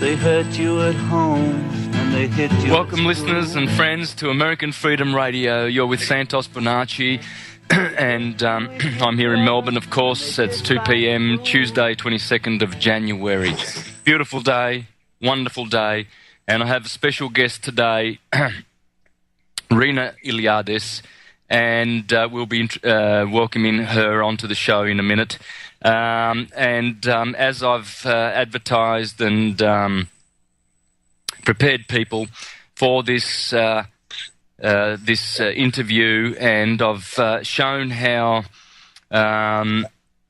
They hurt you at home and they hit you. Welcome, listeners and friends, to American Freedom Radio. You're with Santos Bonacci, and I'm here in Melbourne, of course. It's 2 p.m, Tuesday, 22nd of January. Beautiful day, wonderful day, and I have a special guest today, Rena Iliades, and we'll be welcoming her onto the show in a minute. As I've advertised and prepared people for this interview, and I've shown how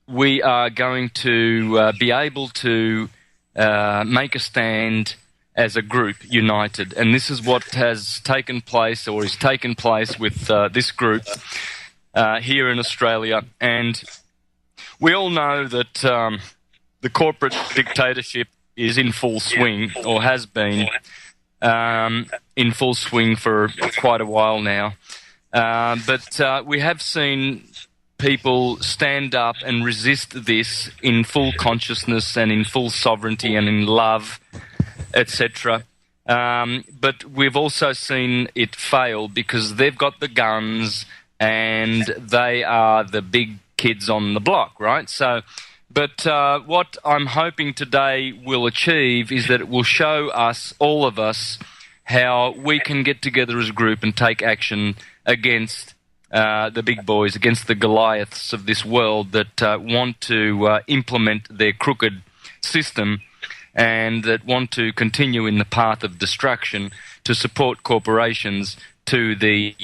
we are going to be able to make a stand as a group, united. And this is what has taken place, or is taking place, with this group here in Australia. And we all know that the corporate dictatorship is in full swing, or has been in full swing for quite a while now. But we have seen people stand up and resist this in full consciousness and in full sovereignty and in love, etc. But we've also seen it fail because they've got the guns and they are the big kids on the block, right? So, but what I'm hoping today will achieve is that it will show us, all of us, how we can get together as a group and take action against the big boys, against the Goliaths of this world that want to implement their crooked system and that want to continue in the path of destruction to support corporations to the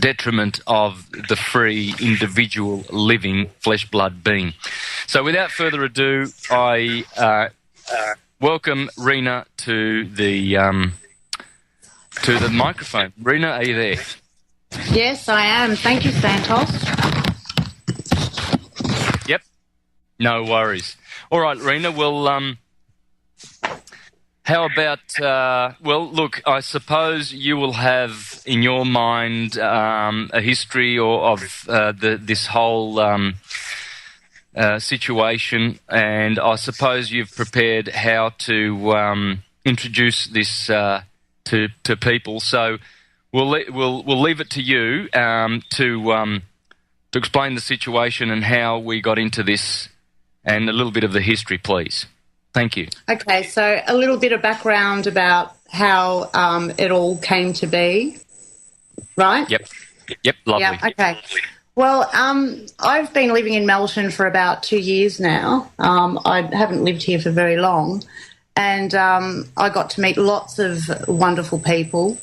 detriment of the free individual living flesh blood being. So without further ado, I welcome Rena to the microphone. Rena, are you there? Yes, I am. Thank you, Santos. Yep. No worries. All right, Rena, well, how about, well, look, I suppose you will have in your mind a history of this whole situation, and I suppose you've prepared how to introduce this to people. So we'll leave it to you to explain the situation and how we got into this, and a little bit of the history, please. Thank you. Okay, so a little bit of background about how it all came to be, right? Yep, lovely. Yeah, okay. Well, I've been living in Melton for about 2 years now. I haven't lived here for very long, and I got to meet lots of wonderful people.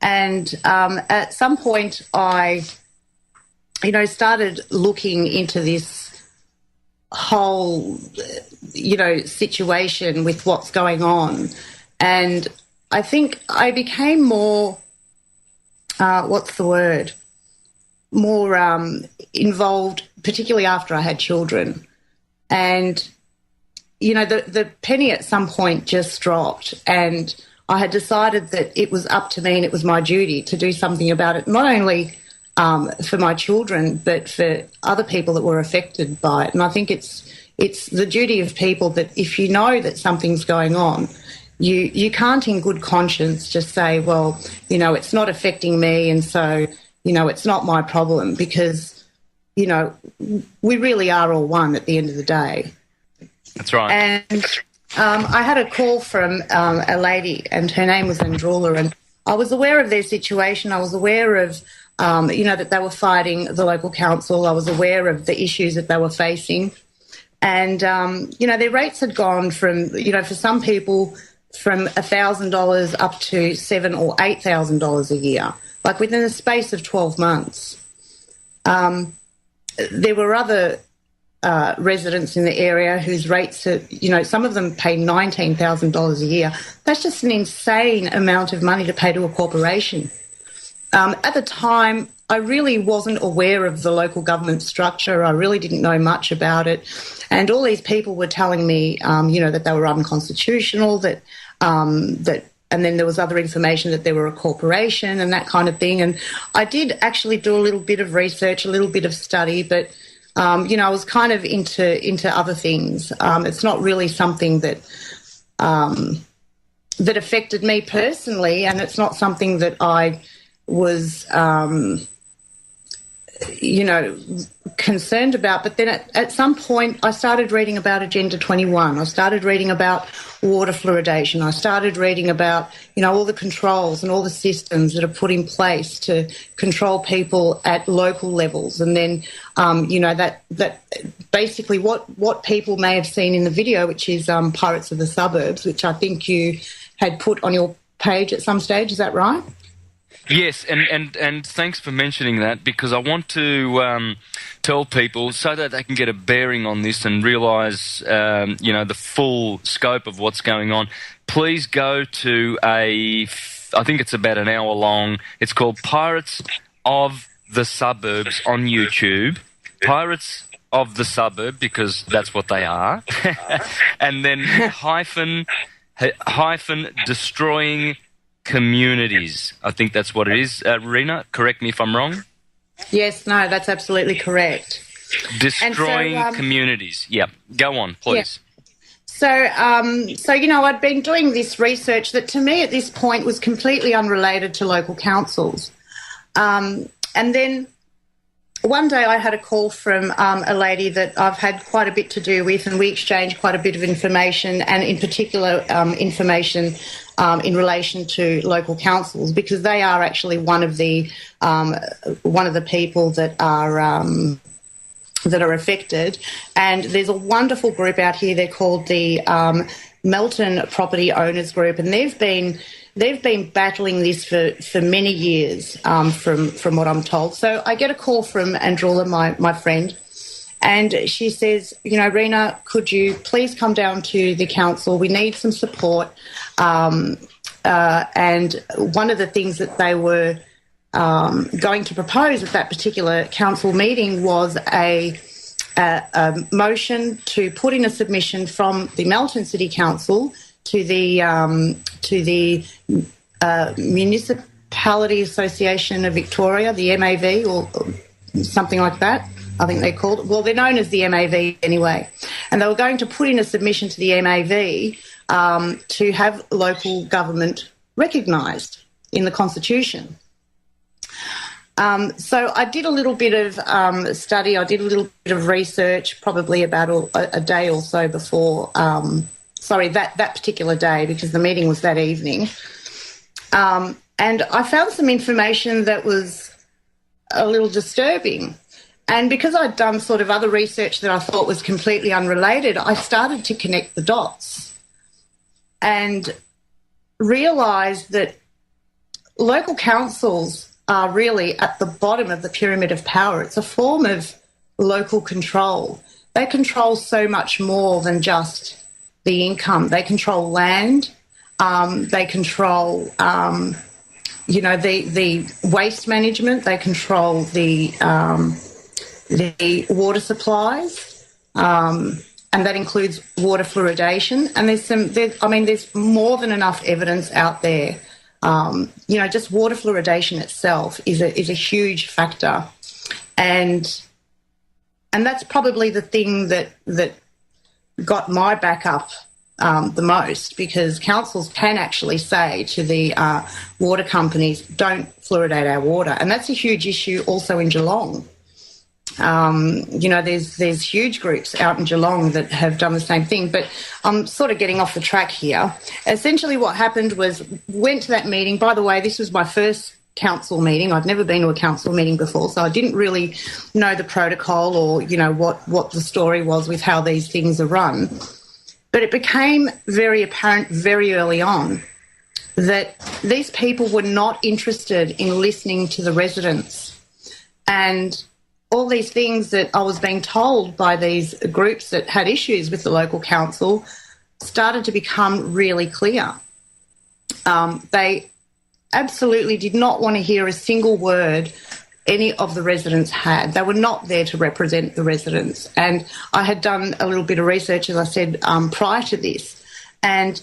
And at some point I, started looking into this whole, situation with what's going on. And I think I became more, more involved, particularly after I had children. And, the penny at some point just dropped, and I had decided that it was up to me and it was my duty to do something about it, not only for my children, but for other people that were affected by it. And I think it's the duty of people that if you know that something's going on, you can't in good conscience just say, well, it's not affecting me, and so, it's not my problem, because, we really are all one at the end of the day. That's right. And I had a call from a lady, and her name was Andrula, and I was aware of their situation. I was aware of, that they were fighting the local council. I was aware of the issues that they were facing. And, their rates had gone from, for some people, from $1,000 up to $7,000 or $8,000 a year, like within the space of 12 months. There were other residents in the area whose rates are, some of them pay $19,000 a year. That's just an insane amount of money to pay to a corporation. At the time, I really wasn't aware of the local government structure. I really didn't know much about it. And all these people were telling me, that they were unconstitutional, and then there was other information that they were a corporation and that kind of thing. And I did actually do a little bit of research, a little bit of study, but I was kind of into other things. It's not really something that that affected me personally, and it's not something that I was, concerned about. But then at some point I started reading about Agenda 21. I started reading about water fluoridation. I started reading about, all the controls and all the systems that are put in place to control people at local levels. And then, that basically what people may have seen in the video, which is Pirates of the Suburbs, which I think you had put on your page at some stage. Is that right? Yes, and thanks for mentioning that, because I want to tell people so that they can get a bearing on this and realise, the full scope of what's going on. Please go to I think it's about an hour long. It's called Pirates of the Suburbs on YouTube. Pirates of the Suburb, because that's what they are. And then hyphen destroying communities. I think that's what it is. Rena, correct me if I'm wrong. Yes, no, that's absolutely correct. Destroying communities. Yeah, go on, please. Yeah. So, I'd been doing this research that to me at this point was completely unrelated to local councils. And then one day I had a call from a lady that I've had quite a bit to do with, and we exchanged quite a bit of information, and in particular information in relation to local councils, because they are actually one of the people that are affected. And there's a wonderful group out here. They're called the Melton Property Owners Group, and they've been battling this for many years, from what I'm told. So I get a call from Andrula, my friend, and she says, Rena, could you please come down to the council? We need some support. And one of the things that they were going to propose at that particular council meeting was a motion to put in a submission from the Melton City Council to the Municipality Association of Victoria, the MAV, or something like that. I think they're called. Well, they're known as the MAV anyway. And they were going to put in a submission to the MAV to have local government recognised in the Constitution. So I did a little bit of study. I did a little bit of research, probably about a day or so before. That particular day, because the meeting was that evening. And I found some information that was a little disturbing. And because I'd done sort of other research that I thought was completely unrelated, I started to connect the dots and realised that local councils are really at the bottom of the pyramid of power. It's a form of local control. They control so much more than just the income. They control land. They control, the waste management. They control the water supplies, and that includes water fluoridation. And there's more than enough evidence out there. Just water fluoridation itself is a huge factor, and that's probably the thing that got my back up the most, because councils can actually say to the water companies, don't fluoridate our water. And that's a huge issue also in Geelong. There's huge groups out in Geelong that have done the same thing. But I'm sort of getting off the track here. Essentially what happened was, went to that meeting. By the way, this was my first council meeting. I'd never been to a council meeting before, so I didn't really know the protocol or, what the story was with how these things are run. But it became very apparent very early on that these people were not interested in listening to the residents. And all these things that I was being told by these groups that had issues with the local council started to become really clear. They absolutely did not want to hear a single word any of the residents had. They were not there to represent the residents. And I had done a little bit of research, as I said, prior to this. And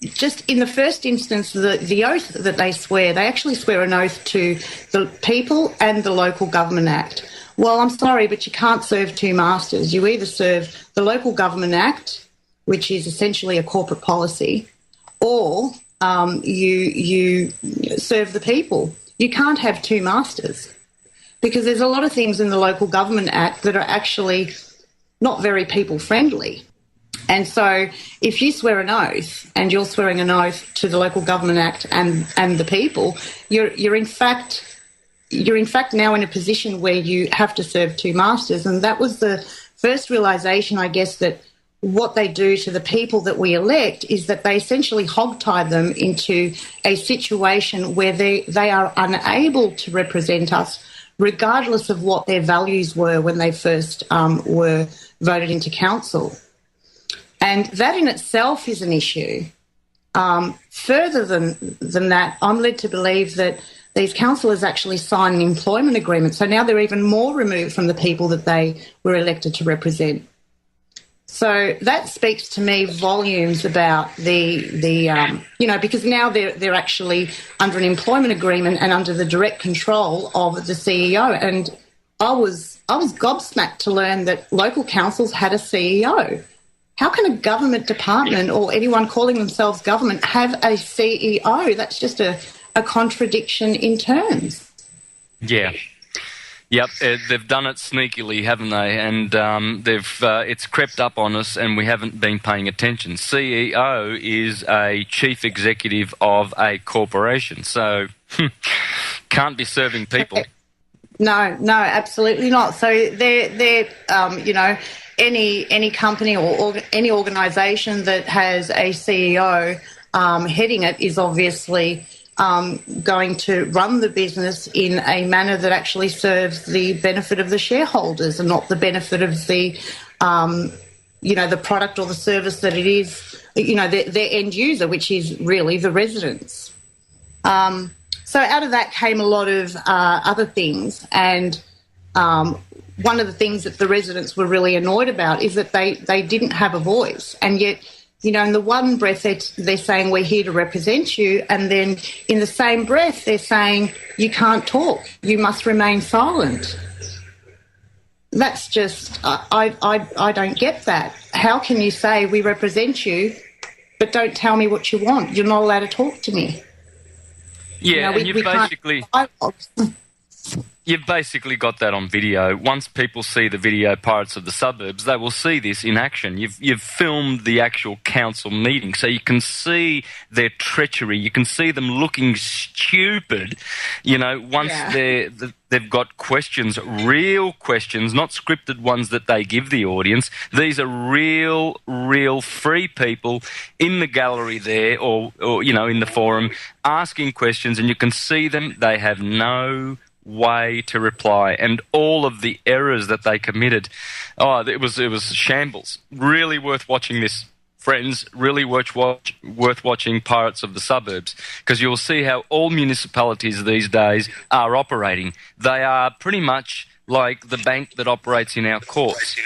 just in the first instance, the oath that they swear, they actually swear an oath to the people and the Local Government Act. Well, I'm sorry, but you can't serve two masters. You either serve the Local Government Act which is essentially a corporate policy, or you serve the people. You can't have two masters, because there's a lot of things in the Local Government Act that are actually not very people-friendly. And so if you swear an oath, and you're swearing an oath to the Local Government Act and the people, you're in fact now in a position where you have to serve two masters. And that was the first realisation, I guess, that what they do to the people that we elect is that they essentially hogtie them into a situation where they are unable to represent us, regardless of what their values were when they first were voted into council. And that in itself is an issue. Further than that, I'm led to believe that these councillors actually sign an employment agreement. So now they're even more removed from the people that they were elected to represent. So that speaks to me volumes about because now they're actually under an employment agreement and under the direct control of the CEO. And I was gobsmacked to learn that local councils had a CEO. How can a government department or anyone calling themselves government have a CEO? That's just a contradiction in terms. Yeah. Yep, they've done it sneakily, haven't they? And it's crept up on us, and we haven't been paying attention. CEO is a chief executive of a corporation, so can't be serving people. No, absolutely not. So they're any company or any organisation that has a CEO heading it is obviously going to run the business in a manner that actually serves the benefit of the shareholders and not the benefit of the product or the service that it is, their end user, which is really the residents. So out of that came a lot of other things, and one of the things that the residents were really annoyed about is that they didn't have a voice, and yet, in the one breath they're saying we're here to represent you, and then in the same breath they're saying you can't talk, you must remain silent. That's just, I don't get that. How can you say we represent you but don't tell me what you want? You're not allowed to talk to me. Yeah, and you've basically got that on video. Once people see the video Pirates of the Suburbs, they will see this in action. You've filmed the actual council meeting, so you can see their treachery. You can see them looking stupid, once they've got questions, real questions, not scripted ones that they give the audience. These are real free people in the gallery there or in the forum asking questions, and you can see them. They have no way to reply, and all of the errors that they committed. It was shambles. Really worth watching this, friends. Really worth watching Pirates of the Suburbs, because you'll see how all municipalities these days are operating. They are pretty much like the bank that operates in our courts.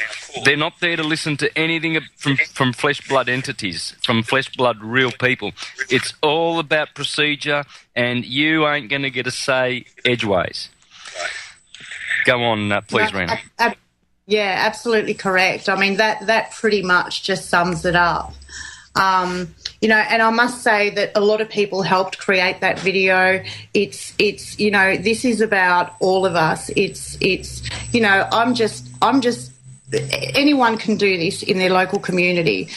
They're not there to listen to anything from flesh-blood entities, from flesh-blood real people. It's all about procedure, and you ain't going to get a say edgeways. Go on, please, Rena. Yeah, absolutely correct. I mean, that pretty much just sums it up. And I must say that a lot of people helped create that video. It's this is about all of us. I'm just anyone can do this in their local community.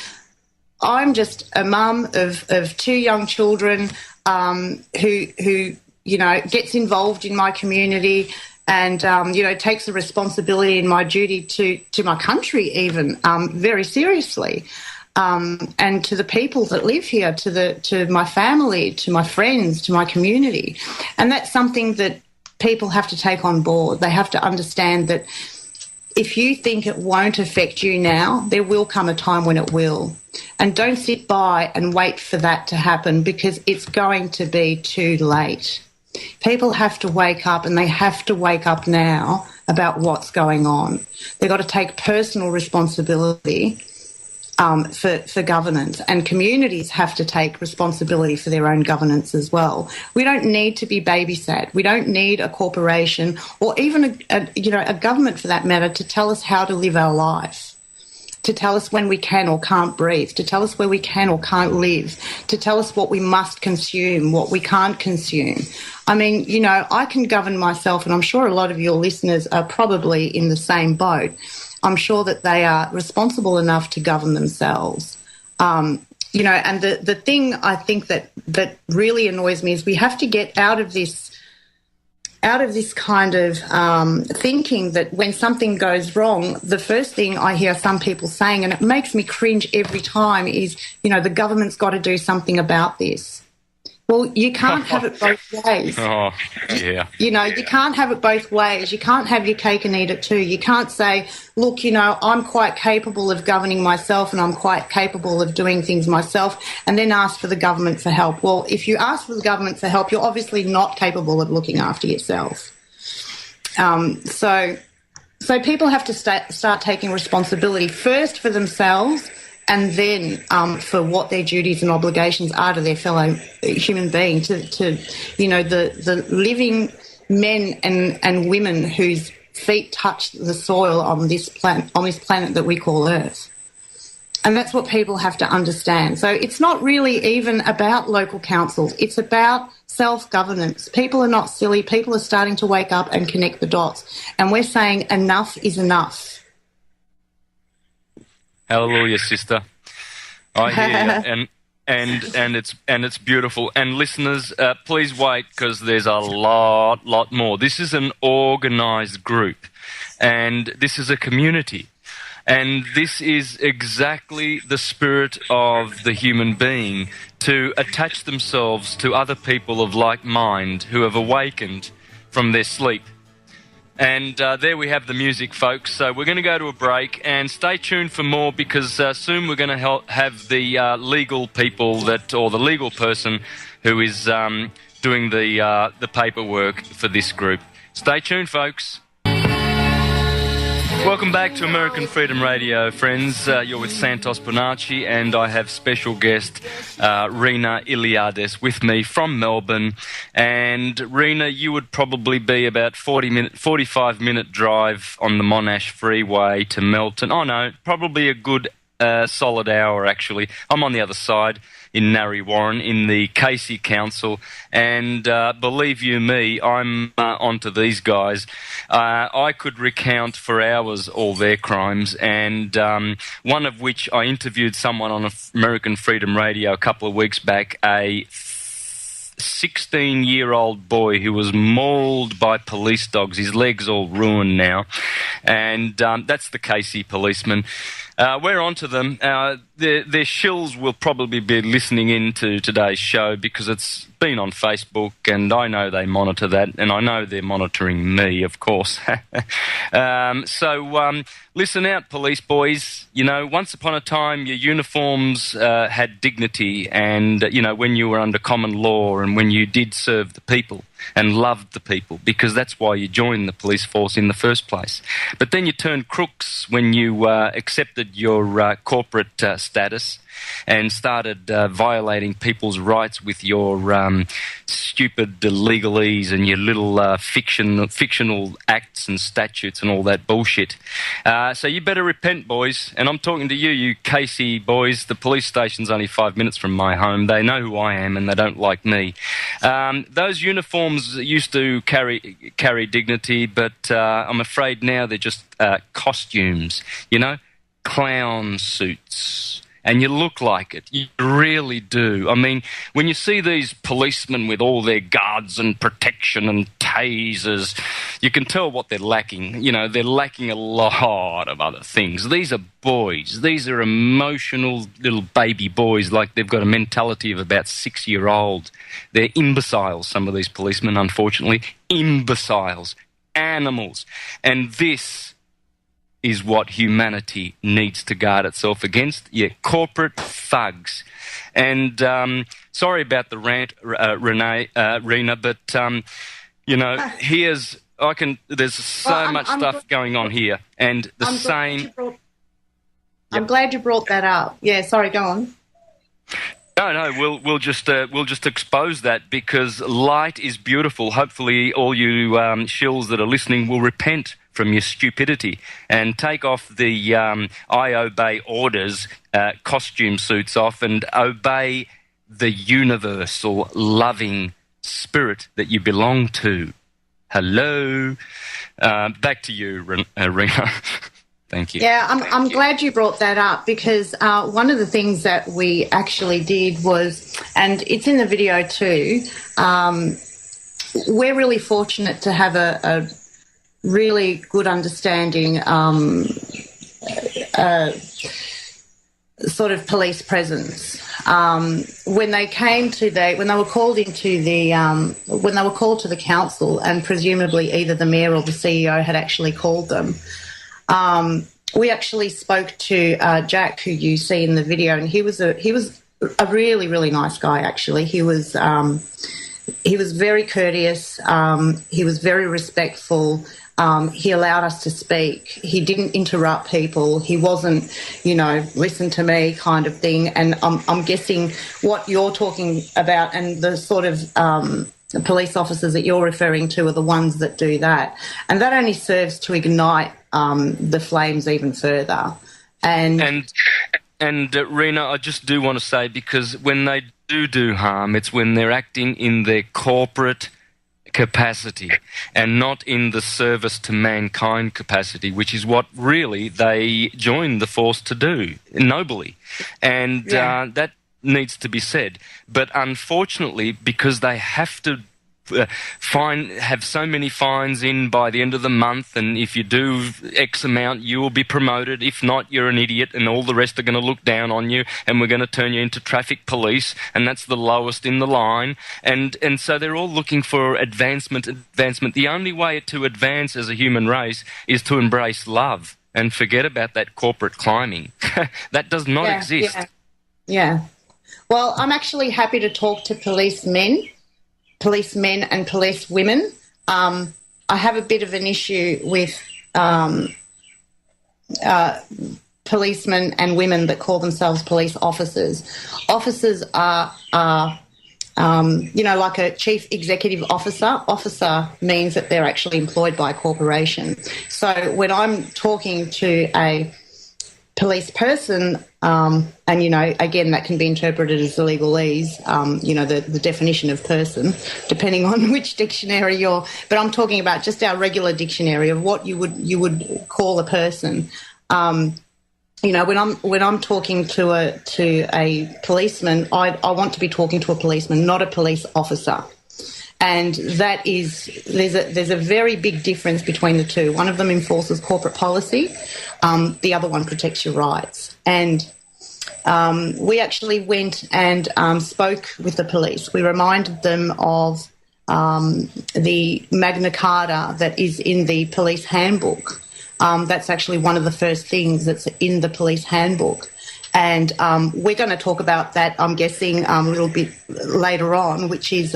I'm just a mum of two young children who gets involved in my community and takes the responsibility and my duty to my country even very seriously. And to the people that live here, to my family, to my friends, to my community. And that's something that people have to take on board. They have to understand that if you think it won't affect you now, there will come a time when it will. And don't sit by and wait for that to happen, because it's going to be too late. People have to wake up, and they have to wake up now about what's going on. They've got to take personal responsibility for governance, and communities have to take responsibility for their own governance as well. We don't need to be babysat. We don't need a corporation or even a government for that matter to tell us how to live our life. to tell us when we can or can't breathe, to tell us where we can or can't live, to tell us what we must consume, what we can't consume. I mean, you know, I can govern myself, and I'm sure a lot of your listeners are probably in the same boat. I'm sure that they are responsible enough to govern themselves. You know, and the thing I think that really annoys me is we have to get out of this kind of thinking that when something goes wrong, the first thing I hear some people saying, and it makes me cringe every time, is, you know, the government's got to do something about this. Well, you can't have it both ways. Oh, yeah. You know, you can't have it both ways. You can't have your cake and eat it too. You can't say, look, you know, I'm quite capable of governing myself and I'm quite capable of doing things myself, and then ask for the government for help. Well, if you ask for the government for help, you're obviously not capable of looking after yourself. So people have to start taking responsibility first for themselves, and then for what their duties and obligations are to their fellow human being, to you know, the living men and women whose feet touch the soil on this planet that we call Earth. And that's what people have to understand. So it's not really even about local councils. It's about self-governance. People are not silly. People are starting to wake up and connect the dots. And we're saying enough is enough. Hallelujah, sister. I hear you. And it's beautiful. And listeners, please wait, because there's a lot more. This is an organised group, and this is a community, and this is exactly the spirit of the human being, to attach themselves to other people of like mind who have awakened from their sleep. And there we have the music, folks. So we're going to go to a break, and stay tuned for more, because soon we're going to have the legal people or the legal person who is doing the paperwork for this group. Stay tuned, folks. Welcome back to American Freedom Radio, friends. You're with Santos Bonacci, and I have special guest Rena Iliades with me from Melbourne. And Rena, you would probably be about 45-minute drive on the Monash Freeway to Melton. Oh no, probably a good solid hour, actually. I'm on the other side in Narre Warren in the Casey Council, and believe you me, I'm onto these guys. I could recount for hours all their crimes, and one of which I interviewed someone on American Freedom Radio a couple of weeks back, a 16-year-old boy who was mauled by police dogs. His leg's all ruined now, and that's the Casey policeman. We're on to them. Their shills will probably be listening in to today's show, because it's been on Facebook, and I know they monitor that, and I know they're monitoring me, of course. So listen out, police boys. You know, once upon a time, your uniforms had dignity, and, you know, when you were under common law and when you did serve the people and loved the people, because that's why you joined the police force in the first place. But then you turned crooks when you accepted your corporate status and started violating people's rights with your stupid legalese and your little fictional acts and statutes and all that bullshit. So you better repent, boys. And I'm talking to you Casey boys. The police station's only 5 minutes from my home. They know who I am, and they don't like me. Those uniforms used to carry dignity, but I'm afraid now they're just costumes, you know, clown suits. And you look like it. You really do. I mean, when you see these policemen with all their guards and protection and tasers, you can tell what they're lacking. You know, they're lacking a lot of other things. These are boys. These are emotional little baby boys, like they've got a mentality of about 6-year-old. They're imbeciles, some of these policemen, unfortunately. Imbeciles. Animals. And this is what humanity needs to guard itself against. Yeah, corporate thugs. And sorry about the rant, Rena, but you know, there's so much stuff going on here, and I'm glad you brought that up. Yeah, sorry, go on. No, we'll just expose that, because light is beautiful. Hopefully, all you shills that are listening will repent from your stupidity and take off the I obey orders costume suits off and obey the universal loving spirit that you belong to. Hello. Back to you, Rena. Thank you. Yeah, I'm glad you brought that up, because one of the things that we actually did was, and it's in the video too, we're really fortunate to have a really good understanding sort of police presence. When they came to when they were called into when they were called to the council, and presumably either the mayor or the CEO had actually called them, we actually spoke to Jack, who you see in the video, and he was a really, really nice guy. Actually, he was very courteous. He was very respectful. He allowed us to speak. He didn't interrupt people. He wasn't, listen to me kind of thing. And I'm guessing what you're talking about and the sort of police officers that you're referring to are the ones that do that. And that only serves to ignite the flames even further. And Rena, I just do want to say, because when they do harm, it's when they're acting in their corporate capacity and not in the service to mankind capacity, which is what really they joined the force to do, nobly. And that needs to be said. But unfortunately, because they have to have so many fines in by the end of the month, and if you do X amount, you will be promoted. If not, you're an idiot, and all the rest are going to look down on you, and we're going to turn you into traffic police, and that's the lowest in the line. And so they're all looking for advancement. The only way to advance as a human race is to embrace love and forget about that corporate climbing. That does not exist. Yeah. Well, I'm actually happy to talk to policemen and police women. I have a bit of an issue with policemen and women that call themselves police officers. Officers are like a chief executive officer. Officer means that they're actually employed by a corporation. So when I'm talking to a police person, and, again, that can be interpreted as legalese, the definition of person, depending on which dictionary but I'm talking about just our regular dictionary of what you would call a person. When I'm talking to a policeman, I want to be talking to a policeman, not a police officer. And that is, there's a very big difference between the two. One of them enforces corporate policy, the other one protects your rights. And we actually went and spoke with the police. We reminded them of the Magna Carta that is in the police handbook. That's actually one of the first things that's in the police handbook. And we're going to talk about that, I'm guessing, a little bit later on, which is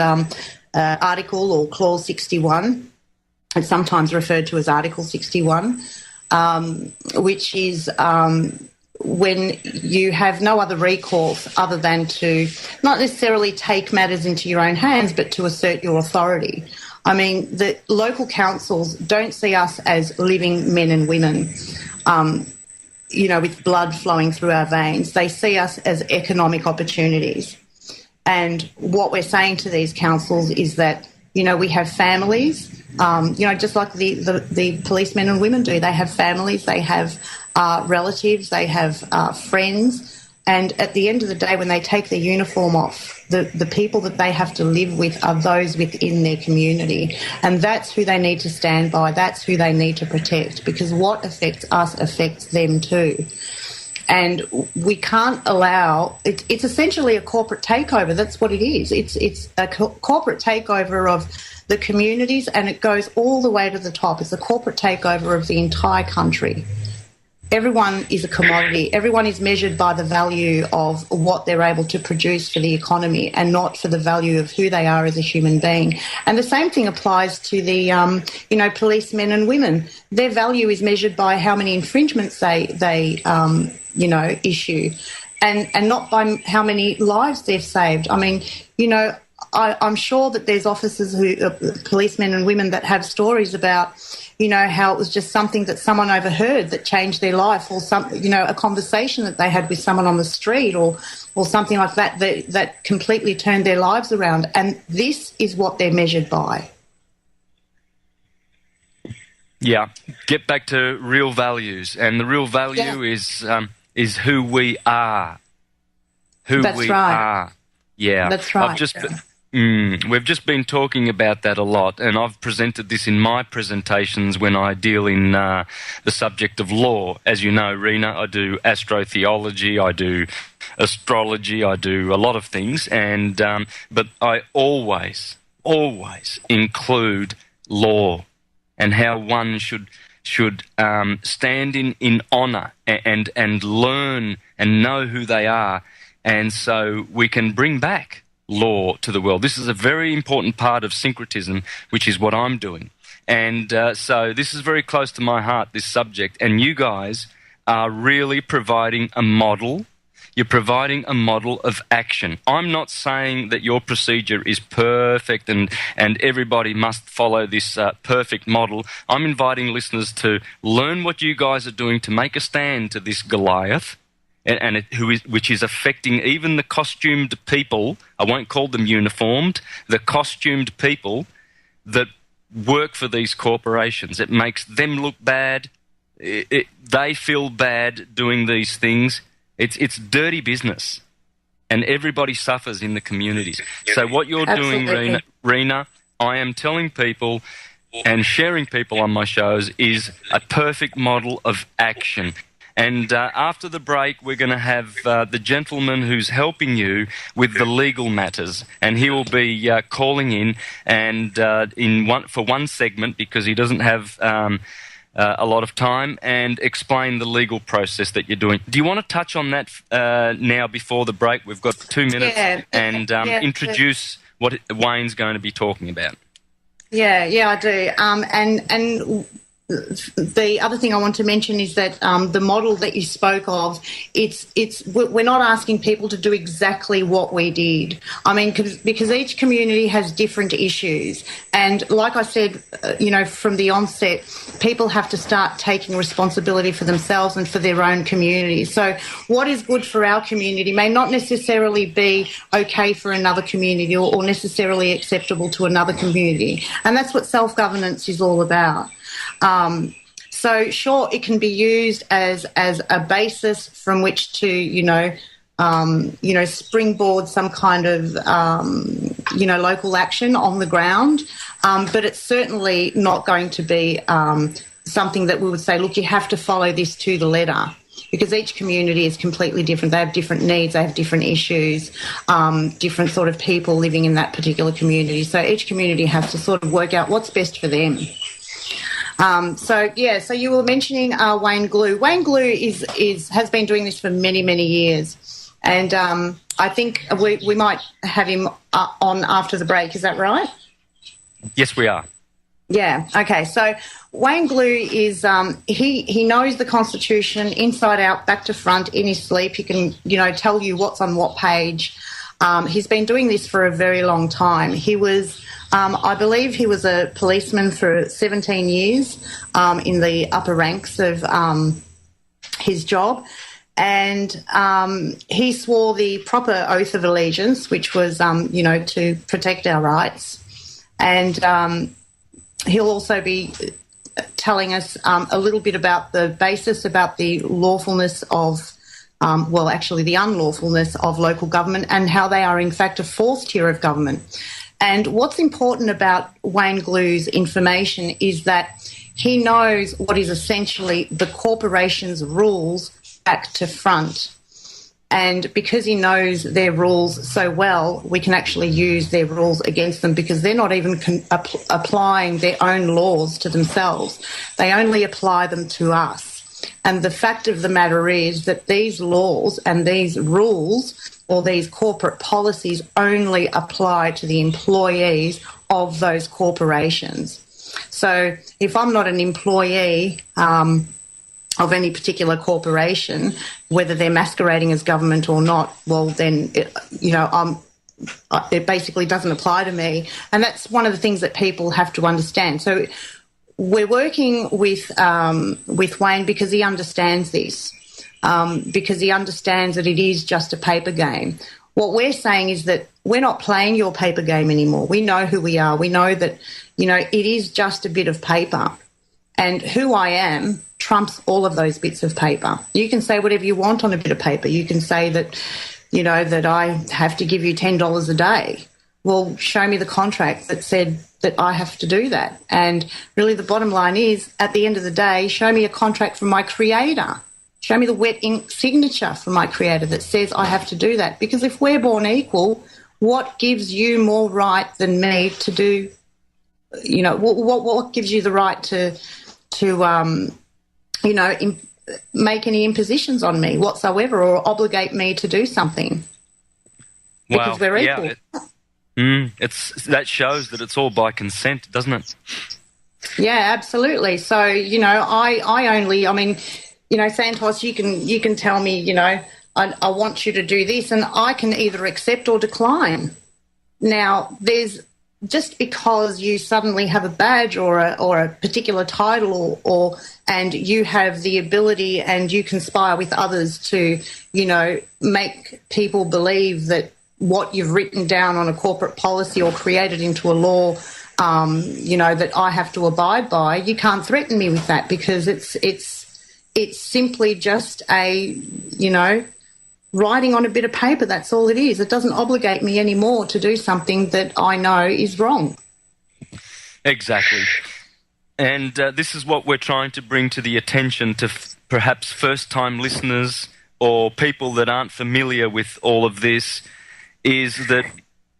Article or Clause 61. It's sometimes referred to as Article 61, which is when you have no other recourse other than to not necessarily take matters into your own hands, but to assert your authority. I mean, the local councils don't see us as living men and women, with blood flowing through our veins. They see us as economic opportunities. And what we're saying to these councils is that, we have families, just like the policemen and women do. They have families, they have relatives, they have friends. And at the end of the day, when they take their uniform off, the people that they have to live with are those within their community. And that's who they need to stand by. That's who they need to protect, because what affects us affects them too. And we can't allow it's essentially a corporate takeover. That's what it is. It's a corporate takeover of the communities, and it goes all the way to the top. It's a corporate takeover of the entire country. Everyone is a commodity. Everyone is measured by the value of what they're able to produce for the economy, and not for the value of who they are as a human being. And the same thing applies to the, policemen and women. Their value is measured by how many infringements they issue, and not by how many lives they've saved. I mean, I'm sure that there's officers policemen and women that have stories about, how it was just something that someone overheard that changed their life, or a conversation that they had with someone on the street, or something like that completely turned their lives around. And this is what they're measured by. Yeah, get back to real values, and the real value is who we are. That's we right. are. Yeah, that's right. We've just been talking about that a lot, and I've presented this in my presentations when I deal in the subject of law. As you know, Rena, I do astrotheology, I do astrology, I do a lot of things, and but I always include law and how one should stand in honour and learn and know who they are, and so we can bring back law to the world. This is a very important part of syncretism, which is what I'm doing. And so this is very close to my heart, this subject, and you guys are really providing a model. You're providing a model of action. I'm not saying that your procedure is perfect and everybody must follow this perfect model. I'm inviting listeners to learn what you guys are doing to make a stand to this Goliath, which is affecting even the costumed people. I won't call them uniformed. The costumed people that work for these corporations. It makes them look bad. They feel bad doing these things. It's dirty business, and everybody suffers in the communities. So what you're doing, Rena, I am telling people and sharing people on my shows is a perfect model of action. And after the break, we're going to have the gentleman who's helping you with the legal matters, and he will be calling in and for one segment, because he doesn't have a lot of time, and explain the legal process that you're doing. Do you want to touch on that now before the break? We've got 2 minutes, and introduce what Wayne's going to be talking about. Yeah, I do. And the other thing I want to mention is that the model that you spoke of, we're not asking people to do exactly what we did. I mean, because each community has different issues, and like I said, from the onset, people have to start taking responsibility for themselves and for their own community. So what is good for our community may not necessarily be okay for another community, or necessarily acceptable to another community, and that's what self-governance is all about. So sure, it can be used as a basis from which to, springboard some kind of, local action on the ground. But it's certainly not going to be something that we would say, look, you have to follow this to the letter, because each community is completely different. They have different needs, they have different issues, different sort of people living in that particular community. So each community has to sort of work out what's best for them. So you were mentioning Wayne Glue. Wayne Glue has been doing this for many, many years, and I think we might have him on after the break. Is that right? Yes, we are. Yeah. Okay. So Wayne Glue is he knows the Constitution inside out, back to front, in his sleep. He can tell you what's on what page. He's been doing this for a very long time. He was. I believe he was a policeman for 17 years in the upper ranks of his job, and he swore the proper oath of allegiance, which was, to protect our rights. And he'll also be telling us a little bit about the basis, about the lawfulness of the unlawfulness of local government, and how they are in fact a fourth tier of government. And what's important about Wayne Glue's information is that he knows what is essentially the corporation's rules back to front. And because he knows their rules so well, we can actually use their rules against them, because they're not even applying their own laws to themselves. They only apply them to us. And the fact of the matter is that these laws and these rules, or these corporate policies, only apply to the employees of those corporations. So if I'm not an employee of any particular corporation, whether they're masquerading as government or not, well, then, it basically doesn't apply to me. And that's one of the things that people have to understand. So we're working with Wayne because he understands this, because he understands that it is just a paper game. What we're saying is that we're not playing your paper game anymore. We know who we are. We know that, it is just a bit of paper. And who I am trumps all of those bits of paper. You can say whatever you want on a bit of paper. You can say that, that I have to give you $10 a day. Well, show me the contract that said that I have to do that. And really the bottom line is, at the end of the day, show me a contract from my creator. Show me the wet ink signature from my creator that says I have to do that. Because if we're born equal, what gives you more right than me to do, what gives you the right to make any impositions on me whatsoever or obligate me to do something? Because we're equal. That shows that it's all by consent, doesn't it? Yeah, absolutely. So, Santos, you can tell me, I want you to do this, and I can either accept or decline. Now, just because you suddenly have a badge or a particular title and you have the ability and you conspire with others to, make people believe that what you've written down on a corporate policy or created into a law, that I have to abide by, you can't threaten me with that, because it's simply just writing on a bit of paper. That's all it is. It doesn't obligate me anymore to do something that I know is wrong. Exactly. And this is what we're trying to bring to the attention to perhaps first-time listeners or people that aren't familiar with all of this, is that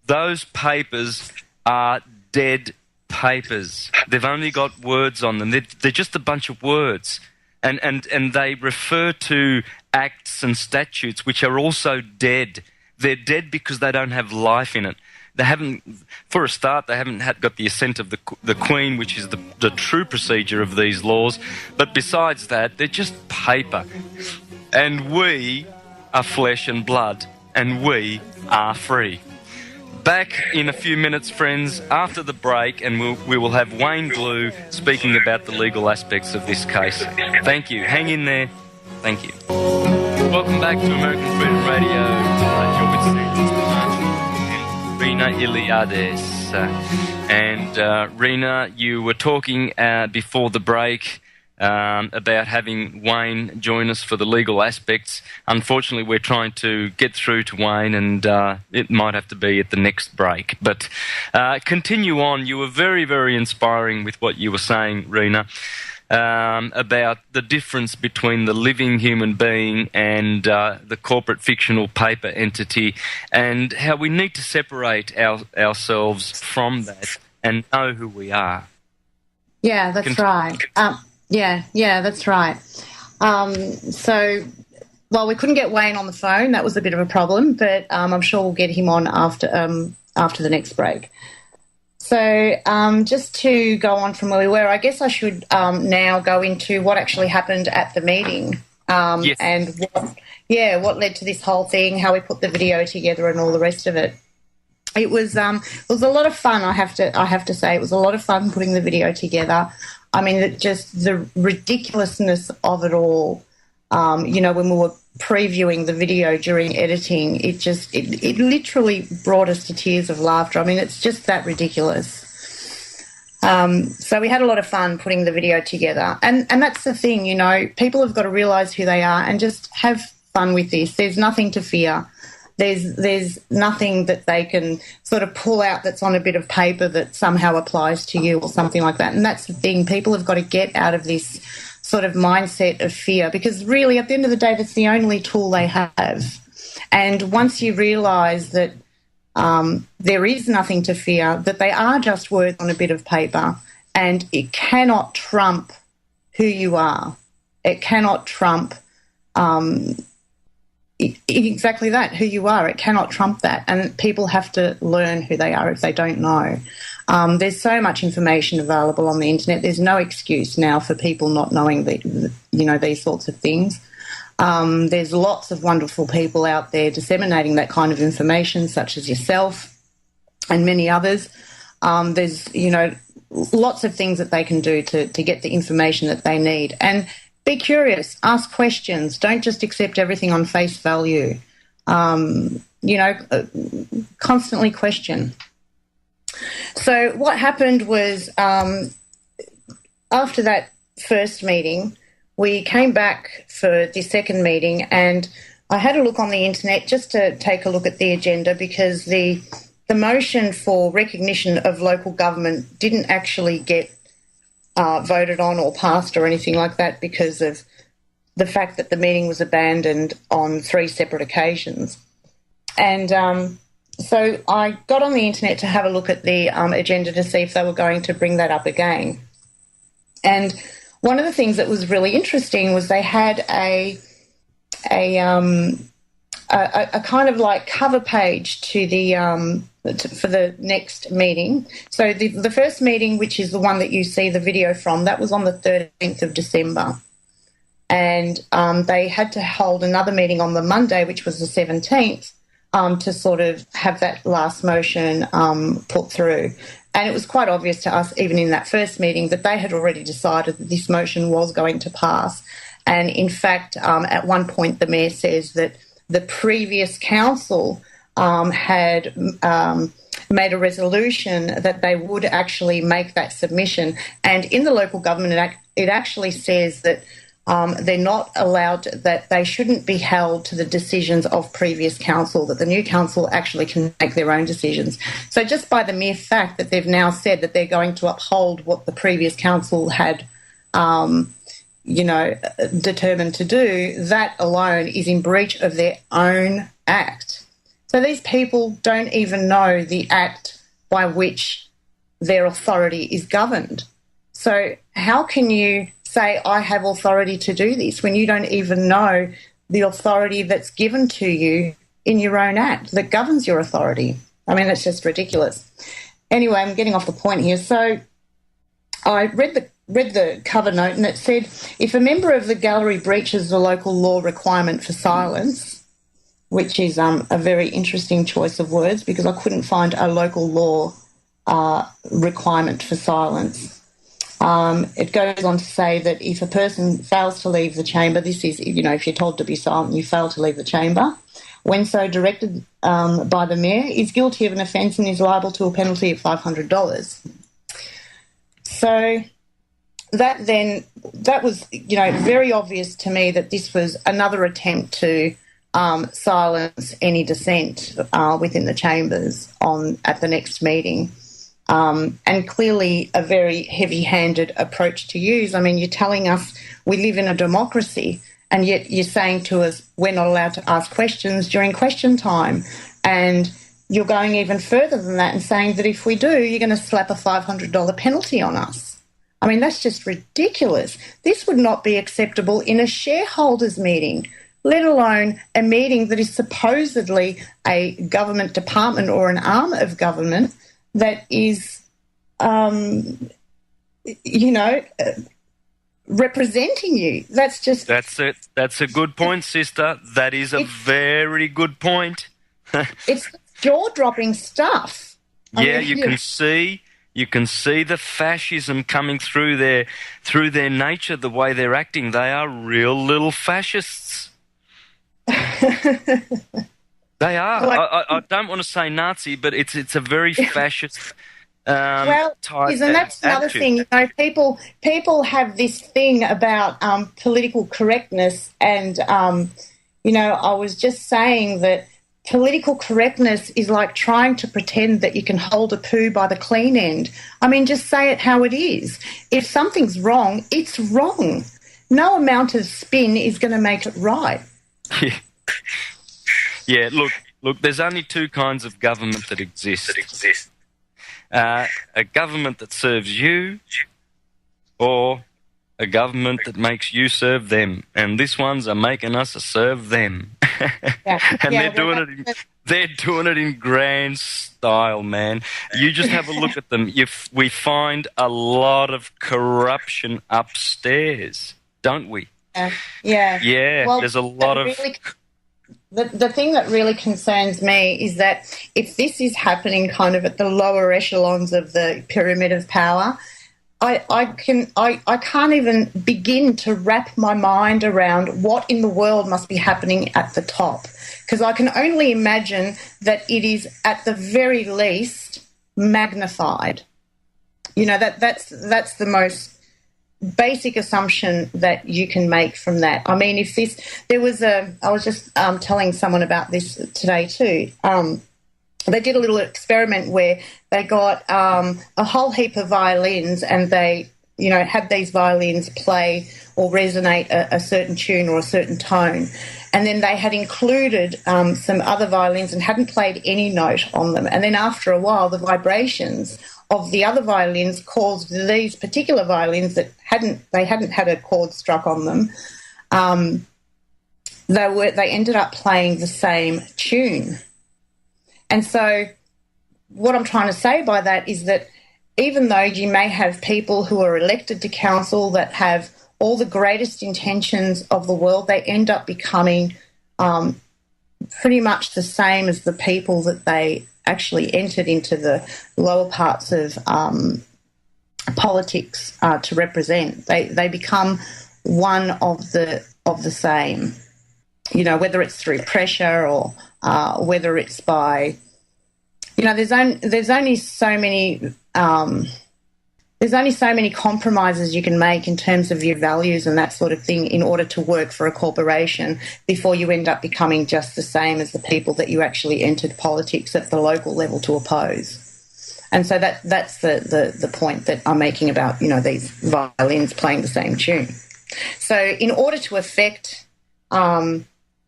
those papers are dead papers. They've only got words on them. They're just a bunch of words. And they refer to acts and statutes which are also dead. They're dead because they don't have life in it. They haven't, for a start, they haven't got the assent of the Queen, which is the true procedure of these laws. But besides that, they're just paper. And we are flesh and blood, and we are free. Back in a few minutes, friends, after the break, and we will have Wayne Glue speaking about the legal aspects of this case. Thank you. Hang in there. Thank you. Welcome back to American Freedom Radio. You're with Santos Bonacci and Rena Iliades. Rena, you were talking before the break about having Wayne join us for the legal aspects. Unfortunately, we're trying to get through to Wayne, and it might have to be at the next break. But continue on. You were very, very inspiring with what you were saying, Rena, about the difference between the living human being and the corporate fictional paper entity, and how we need to separate ourselves from that and know who we are. Yeah, that's right. Yeah, that's right. So, we couldn't get Wayne on the phone. That was a bit of a problem, but I'm sure we'll get him on after the next break. So, just to go on from where we were, I guess I should now go into what actually happened at the meeting, yes. And what led to this whole thing, how we put the video together, and all the rest of it. It was a lot of fun. I have to say, it was a lot of fun putting the video together. I mean, just the ridiculousness of it all, when we were previewing the video during editing, it literally brought us to tears of laughter. I mean, it's just that ridiculous. So we had a lot of fun putting the video together. And that's the thing, people have got to realise who they are and just have fun with this. There's nothing to fear. There's nothing that they can sort of pull out that's on a bit of paper that somehow applies to you or something like that. And that's the thing. People have got to get out of this sort of mindset of fear, because really at the end of the day, that's the only tool they have. And once you realise that there is nothing to fear, that they are just words on a bit of paper, and it cannot trump who you are. It cannot trump exactly that, who you are. It cannot trump that, and people have to learn who they are if they don't know. There's so much information available on the internet. There's no excuse now for people not knowing these sorts of things. There's lots of wonderful people out there disseminating that kind of information, such as yourself and many others. There's lots of things that they can do to get the information that they need. And be curious, ask questions. Don't just accept everything on face value. Constantly question. So what happened was after that first meeting, we came back for the second meeting, and I had a look on the internet just to take a look at the agenda, because the motion for recognition of local government didn't actually get voted on or passed or anything like that, because of the fact that the meeting was abandoned on 3 separate occasions. And so I got on the internet to have a look at the agenda to see if they were going to bring that up again. And one of the things that was really interesting was they had a kind of like cover page to the for the next meeting. So the first meeting, which is the one that you see the video from, that was on the 13th of December. And they had to hold another meeting on the Monday, which was the 17th, to sort of have that last motion put through. And it was quite obvious to us, even in that first meeting, that they had already decided that this motion was going to pass. And in fact, at one point, the Mayor says that the previous council had made a resolution that they would actually make that submission. And in the Local Government Act, it actually says that they're not allowed, that they shouldn't be held to the decisions of previous council, that the new council actually can make their own decisions. So just by the mere fact that they've now said that they're going to uphold what the previous council had determined to do, that alone is in breach of their own act. So these people don't even know the act by which their authority is governed. So how can you say, I have authority to do this, when you don't even know the authority that's given to you in your own act that governs your authority? I mean, it's just ridiculous. Anyway, I'm getting off the point here. So I read the cover note, and it said, if a member of the gallery breaches the local law requirement for silence, which is a very interesting choice of words, because I couldn't find a local law requirement for silence. It goes on to say that if a person fails to leave the chamber, this is, if you're told to be silent, you fail to leave the chamber, when so directed by the Mayor, is guilty of an offence and is liable to a penalty of $500. So that was, very obvious to me that this was another attempt to silence any dissent within the chambers at the next meeting. And clearly a very heavy-handed approach to use. I mean, you're telling us we live in a democracy, and yet you're saying to us we're not allowed to ask questions during question time. And you're going even further than that and saying that if we do, you're going to slap a $500 penalty on us. I mean, that's just ridiculous. This would not be acceptable in a shareholders meeting, let alone a meeting that is supposedly a government department or an arm of government that is, representing you. That's it. That's a good point, sister. That is a very good point. It's jaw-dropping stuff. You can see the fascism coming through their nature, the way they're acting. They are real little fascists. They are. I don't want to say Nazi, but it's a very fascist type and that's another attitude. thing. People have this thing about political correctness, and I was just saying that political correctness is like trying to pretend that you can hold a poo by the clean end. I mean, just say it how it is. If something's wrong, it's wrong. No amount of spin is going to make it right. Yeah, look, there's only 2 kinds of government that exist. A government that serves you, or a government that makes you serve them. And this ones are making us serve them. They're doing it in grand style, man. You just have a look at them. We find a lot of corruption upstairs, don't we? Yeah. Yeah, well, there's a lot of... The thing that really concerns me is that if this is happening kind of at the lower echelons of the pyramid of power, I can't even begin to wrap my mind around what in the world must be happening at the top, because I can only imagine that it is at the very least magnified. You know, that's the most basic assumption that you can make from that. I mean, if this, there was a, I was just telling someone about this today too. They did a little experiment where they got a whole heap of violins, and they, you know, had these violins play or resonate a certain tune or a certain tone. And then they had included some other violins and hadn't played any note on them. And then after a while, the vibrations of the other violins caused these particular violins that hadn't had a chord struck on them. They ended up playing the same tune. And so what I'm trying to say by that is that even though you may have people who are elected to council that have all the greatest intentions of the world, they end up becoming pretty much the same as the people that they actually entered into the lower parts of politics to represent. They become one of the same. You know, whether it's through pressure or whether it's by, you know, there's only so many compromises you can make in terms of your values and that sort of thing in order to work for a corporation before you end up becoming just the same as the people that you actually entered politics at the local level to oppose. And so that's the point that I'm making about, you know, these violins playing the same tune. So in order to affect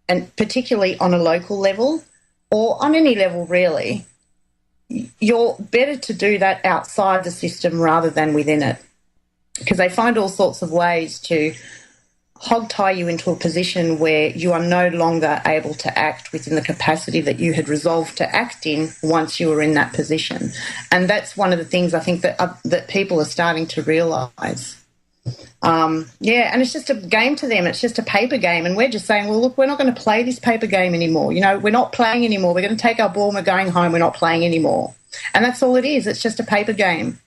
and particularly on a local level or on any level really, you're better to do that outside the system rather than within it, because they find all sorts of ways to hog-tie you into a position where you are no longer able to act within the capacity that you had resolved to act in once you were in that position. And that's one of the things I think that people are starting to realise. Yeah, and it's just a game to them. It's just a paper game. And we're just saying, well, look, we're not going to play this paper game anymore. You know, we're not playing anymore. We're going to take our ball and we're going home. We're not playing anymore. And that's all it is. It's just a paper game.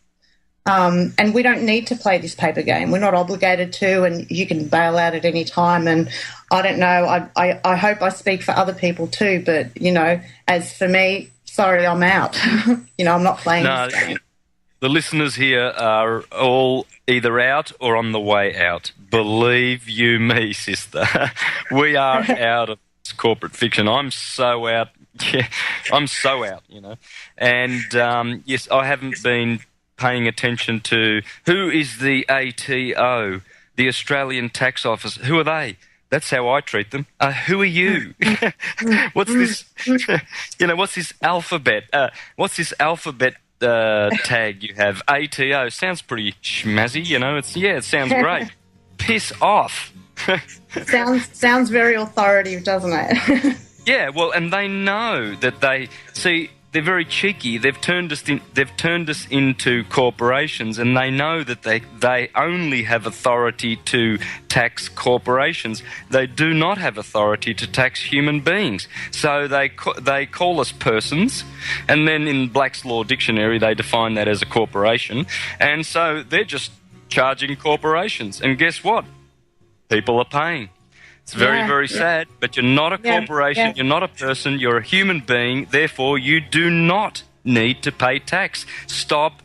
And we don't need to play this paper game. We're not obligated to, and you can bail out at any time. And I don't know, I hope I speak for other people too. But, you know, as for me, sorry, I'm out. You know, I'm not playing this game. The listeners here are all either out or on the way out. Believe you me, sister. We are out of this corporate fiction. I'm so out. Yeah, I'm so out, you know. And, yes, I haven't been paying attention to who is the ATO, the Australian Tax Office. Who are they? That's how I treat them. Who are you? What's this? You know, what's this alphabet? What's this alphabet tag you have? ATO sounds pretty schmazzy, you know. It sounds great. Piss off. sounds very authoritative, doesn't it? Yeah, well, and they know that they're very cheeky. They've turned us into corporations, and they know that they only have authority to tax corporations. They do not have authority to tax human beings. So they call us persons, and then in Black's Law Dictionary they define that as a corporation. And so they're just charging corporations. And guess what? People are paying. It's very, very sad, but you're not a corporation, you're not a person, you're a human being, therefore you do not need to pay tax. Stop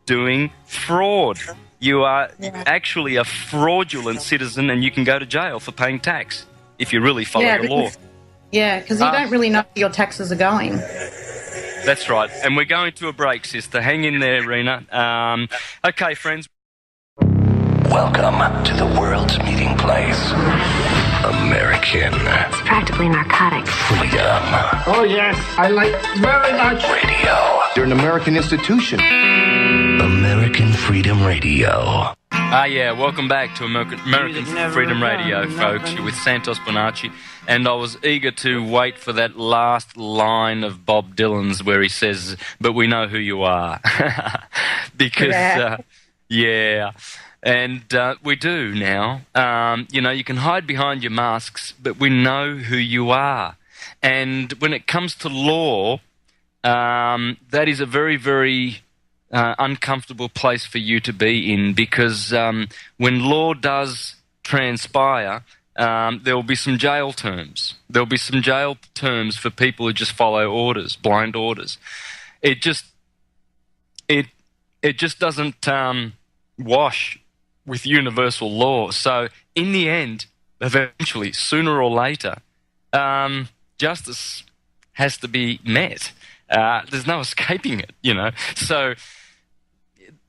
doing fraud. You are actually a fraudulent citizen, and you can go to jail for paying tax if you really follow the law. Yeah, because you don't really know where your taxes are going. That's right. And we're going to a break, sister. Hang in there, Rena. Okay, friends. Welcome to the world's meeting place. American. It's practically narcotic. Freedom. Oh, yes. I like very much. Radio. You're an American institution. American Freedom Radio. Yeah, welcome back to American Freedom Radio, folks. You're with Santos Bonacci, and I was eager to wait for that last line of Bob Dylan's where he says, "But we know who you are." Because, and we do now. You know, you can hide behind your masks, but we know who you are. And when it comes to law, that is a very, very uncomfortable place for you to be in, because when law does transpire, there will be some jail terms. There will be some jail terms for people who just follow orders, blind orders. It just doesn't wash with universal law. So in the end, eventually, sooner or later, justice has to be met. There's no escaping it, you know. So,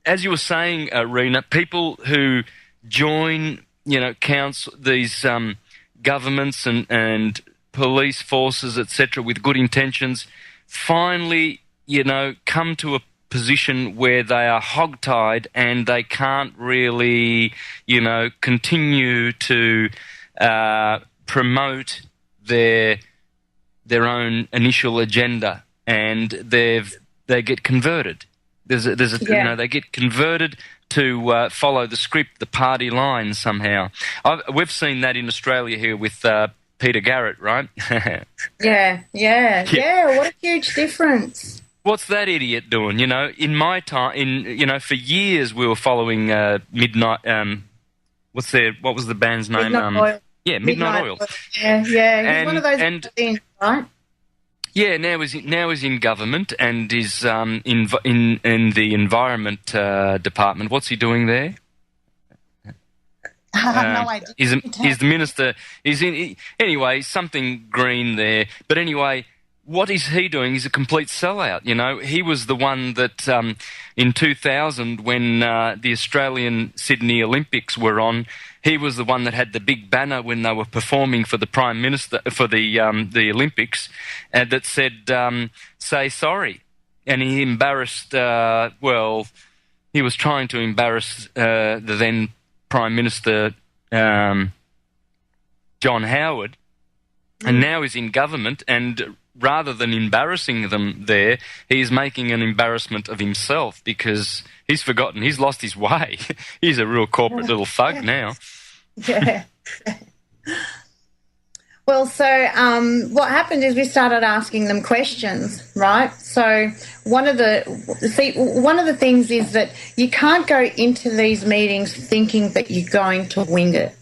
as you were saying, Rena, people who join, you know, these governments and police forces, etc., with good intentions, finally, you know, come to a position where they are hogtied and they can't really, you know, continue to promote their own initial agenda, and they get converted. You know, they get converted to follow the script, the party line somehow. We've seen that in Australia here with Peter Garrett, right? Yeah. What a huge difference. What's that idiot doing? You know, in my time, for years we were following Midnight. What was the band's name? Midnight Oil. Yeah, Midnight Oil. Yeah. He's one of those things, right? Yeah, now he's in government and is in the environment department. What's he doing there? I have no idea. He's the minister. Anyway, something green there. But anyway, what is he doing? He's a complete sellout. You know, he was the one that in 2000, when the Australian Sydney Olympics were on, he was the one that had the big banner when they were performing for the Prime Minister for the Olympics, and that said, "Say sorry." And he embarrassed. He was trying to embarrass the then Prime Minister John Howard, and now he's in government, and rather than embarrassing them there, he's making an embarrassment of himself, because he's forgotten, he's lost his way. He's a real corporate little thug now. Yeah. Well, so what happened is we started asking them questions, right? So one of the things is that you can't go into these meetings thinking that you're going to wing it.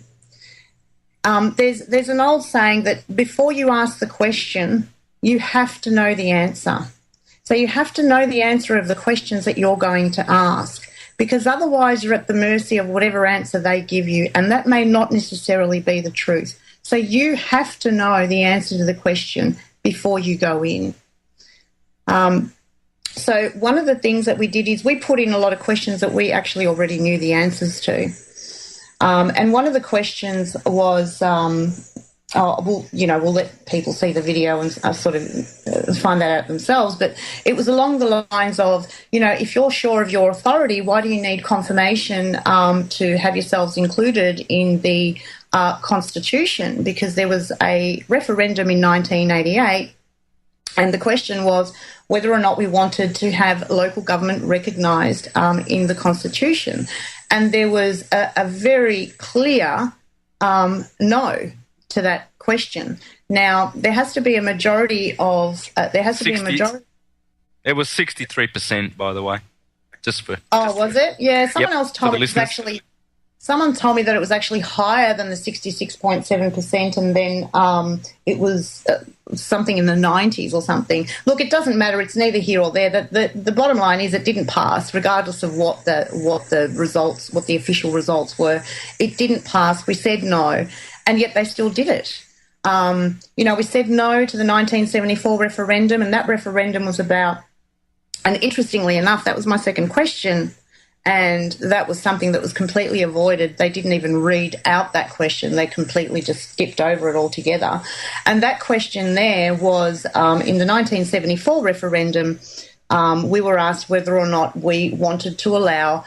There's an old saying that before you ask the question, you have to know the answer. So you have to know the answer of the questions that you're going to ask, because otherwise you're at the mercy of whatever answer they give you, and that may not necessarily be the truth. So you have to know the answer to the question before you go in. So one of the things that we did is we put in a lot of questions that we actually already knew the answers to. And one of the questions was... we'll let people see the video and sort of find that out themselves. But it was along the lines of, you know, if you're sure of your authority, why do you need confirmation to have yourselves included in the Constitution? Because there was a referendum in 1988, and the question was whether or not we wanted to have local government recognised in the Constitution. And there was a very clear no to that question. Now, there has to be a majority of... It was 63%, by the way. Was it? Yeah, someone else told me it was actually... Someone told me that it was actually higher than the 66.7%, and then it was something in the 90s or something. Look, it doesn't matter. It's neither here or there. The bottom line is it didn't pass, regardless of what the official results were. It didn't pass. We said no, and yet they still did it. We said no to the 1974 referendum, and that referendum was about, and interestingly enough, that was my second question, and that was something that was completely avoided. They didn't even read out that question. They completely just skipped over it altogether. And that question there was, in the 1974 referendum, we were asked whether or not we wanted to allow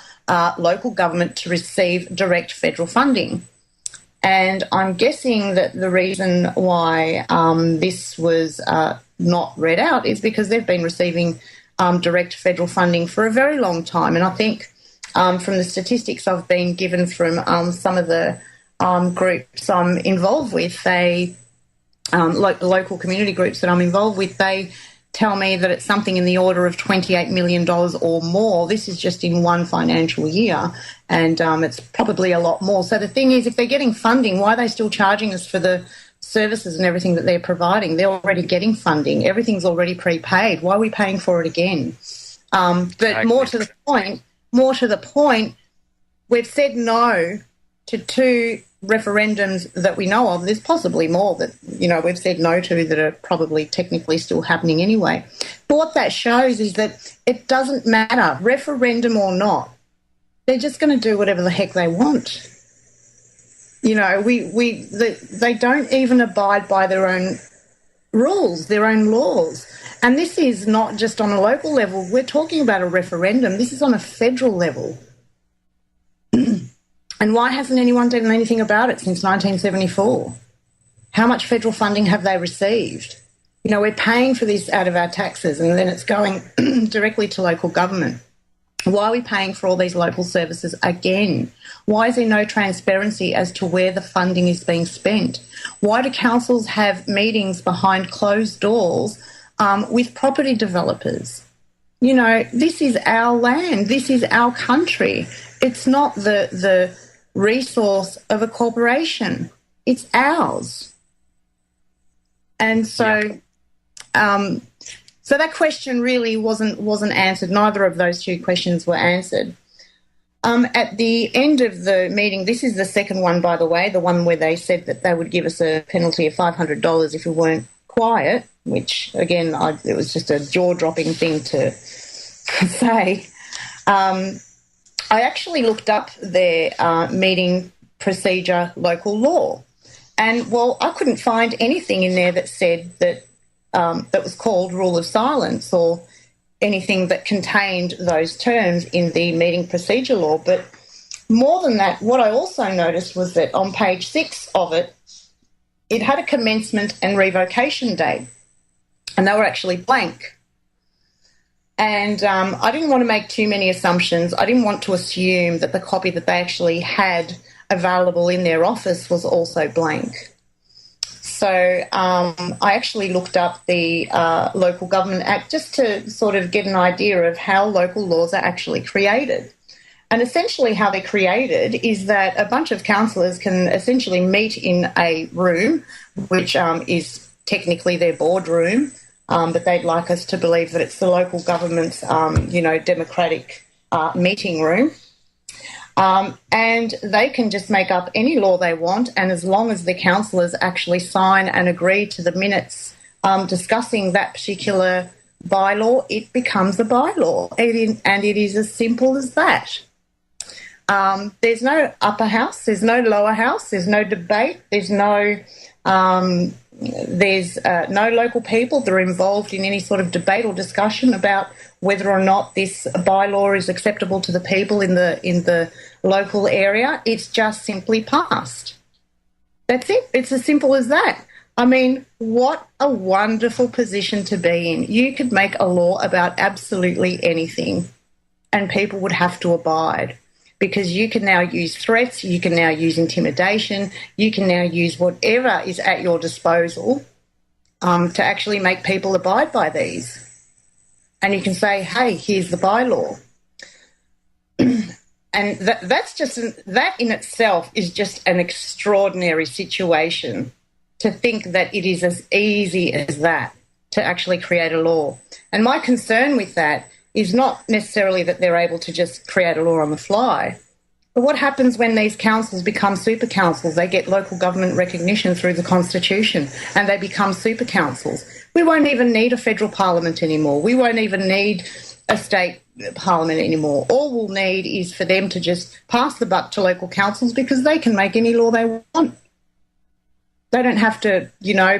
local government to receive direct federal funding. And I'm guessing that the reason why this was not read out is because they've been receiving direct federal funding for a very long time. And I think from the statistics I've been given from some of the groups I'm involved with, they local community groups that I'm involved with, they tell me that it's something in the order of $28 million or more. This is just in one financial year, and it's probably a lot more. So the thing is, if they're getting funding, why are they still charging us for the services and everything that they're providing? They're already getting funding. Everything's already prepaid. Why are we paying for it again? But Exactly. more to the point, we've said no to 2 referendums that we know of. There's possibly more that, we've said no to that are probably technically still happening anyway. But what that shows is that it doesn't matter, referendum or not. They're just going to do whatever the heck they want. They don't even abide by their own rules, their own laws. And this is not just on a local level. We're talking about a referendum. This is on a federal level. And why hasn't anyone done anything about it since 1974? How much federal funding have they received? We're paying for this out of our taxes, and then it's going directly to local government. Why are we paying for all these local services again? Why is there no transparency as to where the funding is being spent? Why do councils have meetings behind closed doors with property developers? This is our land. This is our country. It's not the resource of a corporation. It's ours. And so, so that question really wasn't answered. Neither of those 2 questions were answered. At the end of the meeting, this is the second one, by the way, the one where they said that they would give us a penalty of $500 if we weren't quiet, which, again, it was just a jaw-dropping thing to say. I actually looked up their meeting procedure local law, and, well, I couldn't find anything in there that said that that was called rule of silence or anything that contained those terms in the meeting procedure law. But more than that, what I also noticed was that on page 6 of it, it had a commencement and revocation date, and they were actually blank. And I didn't want to make too many assumptions. I didn't want to assume that the copy that they actually had available in their office was also blank. So I actually looked up the Local Government Act just to sort of get an idea of how local laws are actually created. And essentially how they're created is that a bunch of councillors can essentially meet in a room, which is technically their boardroom, but they'd like us to believe that it's the local government's, democratic meeting room. And they can just make up any law they want, and as long as the councillors actually sign and agree to the minutes discussing that particular bylaw, it becomes a bylaw, and it is as simple as that. There's no upper house, there's no lower house, there's no debate, there's no local people that are involved in any sort of debate or discussion about whether or not this bylaw is acceptable to the people in the local area. It's just simply passed. That's it. It's as simple as that. I mean, what a wonderful position to be in. You could make a law about absolutely anything and people would have to abide, because you can now use threats, you can now use intimidation, you can now use whatever is at your disposal to actually make people abide by these. And you can say, hey, here's the bylaw. And that in itself is just an extraordinary situation, to think that it is as easy as that to actually create a law. And my concern with that is not necessarily that they're able to just create a law on the fly, but what happens when these councils become super councils? They get local government recognition through the Constitution and they become super councils. We won't even need a federal parliament anymore. We won't even need a state parliament anymore. All we'll need is for them to just pass the buck to local councils, because they can make any law they want. They don't have to,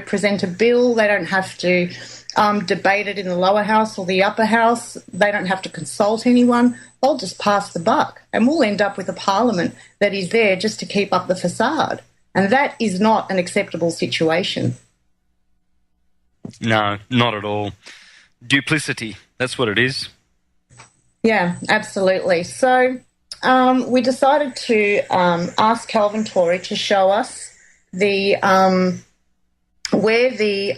present a bill. They don't have to debate it in the lower house or the upper house. They don't have to consult anyone. They'll just pass the buck, and we'll end up with a parliament that is there just to keep up the facade. And that is not an acceptable situation. No, not at all. Duplicity, that's what it is. Yeah, absolutely. So we decided to ask Calvin Torrey to show us the where the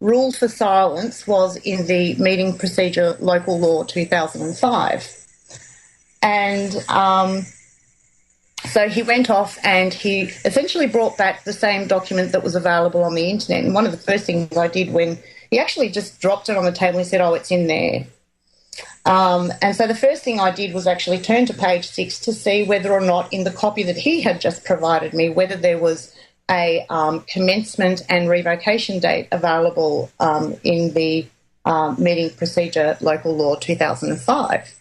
rule for silence was in the Meeting Procedure Local Law 2005. And so he went off and he essentially brought back the same document that was available on the internet. And one of the first things I did when he actually just dropped it on the table and said, oh, it's in there. And so the first thing I did was actually turn to page 6 to see whether or not in the copy that he had just provided me, whether there was a commencement and revocation date available in the Meeting Procedure Local Law 2005.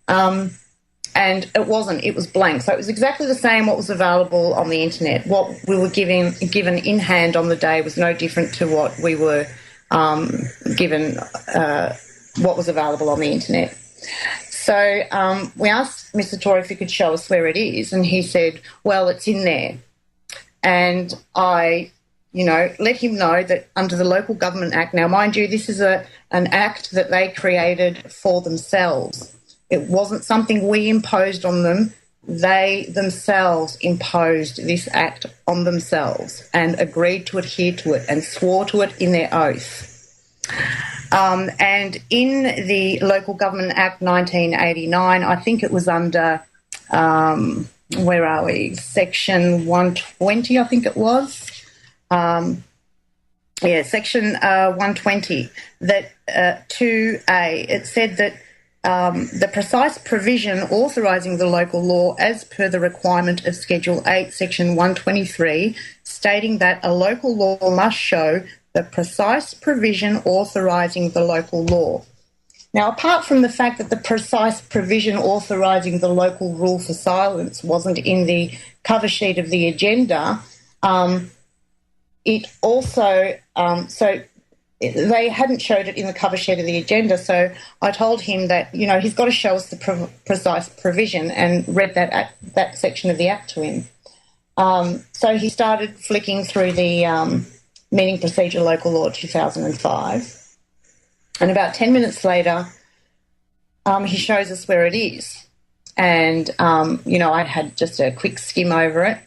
And it wasn't, it was blank. So it was exactly the same what was available on the internet. What we were given in hand on the day was no different to what we were given what was available on the internet. So we asked Mr. Torre if he could show us where it is, and he said, well, it's in there. And I, let him know that under the Local Government Act, now mind you, this is an act that they created for themselves. It wasn't something we imposed on them. They themselves imposed this act on themselves and agreed to adhere to it and swore to it in their oath. And in the Local Government Act 1989, I think it was under, where are we? Section 120, I think it was. Section 120, that 2A, it said that the precise provision authorising the local law as per the requirement of Schedule 8, Section 123, stating that a local law must show the precise provision authorising the local law. Now, apart from the fact that the precise provision authorising the local rule for silence wasn't in the cover sheet of the agenda, it also, they hadn't showed it in the cover sheet of the agenda, so I told him that, he's got to show us the precise provision, and read that section of the Act to him. So he started flicking through the Meeting Procedure Local Law 2005, and about 10 minutes later, he shows us where it is. And, I had just a quick skim over it.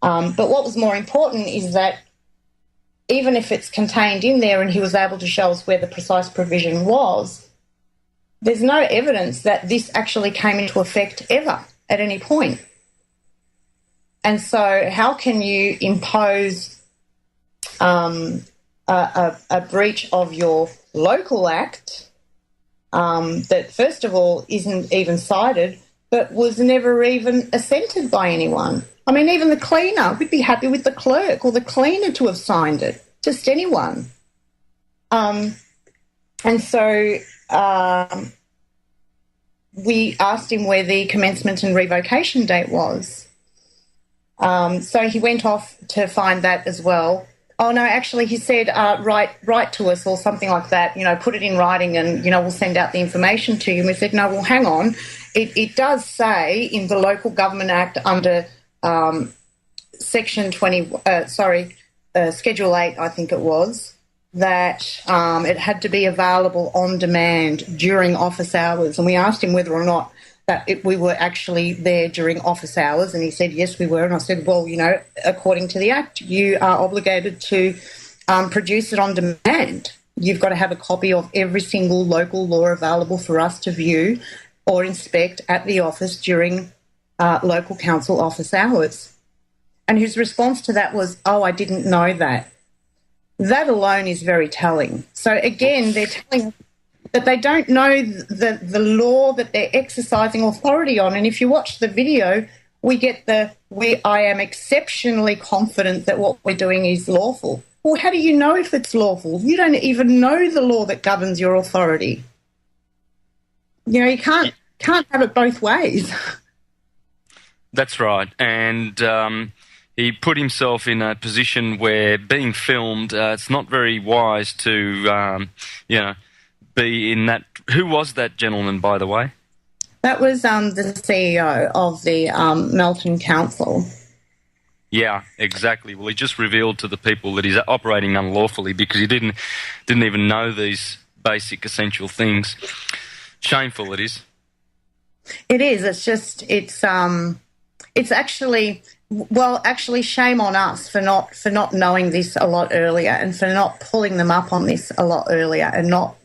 But what was more important is that even if it's contained in there and he was able to show us where the precise provision was, there's no evidence that this actually came into effect ever at any point. And so how can you impose a breach of your local act that, first of all, isn't even cited, but was never even assented by anyone? I mean, even the cleaner, we'd be happy with the clerk or the cleaner to have signed it, just anyone. And so we asked him where the commencement and revocation date was. So he went off to find that as well. Oh, no, actually, he said, write to us or something like that, put it in writing and, we'll send out the information to you. And we said, no, well, hang on. It does say in the Local Government Act under Section 20, Schedule 8, I think it was, that it had to be available on demand during office hours. And we asked him whether or not that we were actually there during office hours, and he said, yes, we were. And I said, well, according to the Act, you are obligated to produce it on demand. You've got to have a copy of every single local law available for us to view or inspect at the office during local council office hours. And his response to that was, oh, I didn't know that. That alone is very telling. So again, they're telling us that they don't know the law that they're exercising authority on. And if you watch the video, we get I am exceptionally confident that what we're doing is lawful. Well, how do you know if it's lawful? You don't even know the law that governs your authority. You can't have it both ways. That's right. And he put himself in a position where being filmed, it's not very wise to, be in that. Who was that gentleman, by the way? That was the CEO of the Melton Council. Yeah, exactly. Well, he just revealed to the people that he's operating unlawfully because he didn't even know these basic essential things. Shameful, it is. It is. It's just it's actually Well, actually, shame on us for not knowing this a lot earlier, and for not pulling them up on this a lot earlier, and not,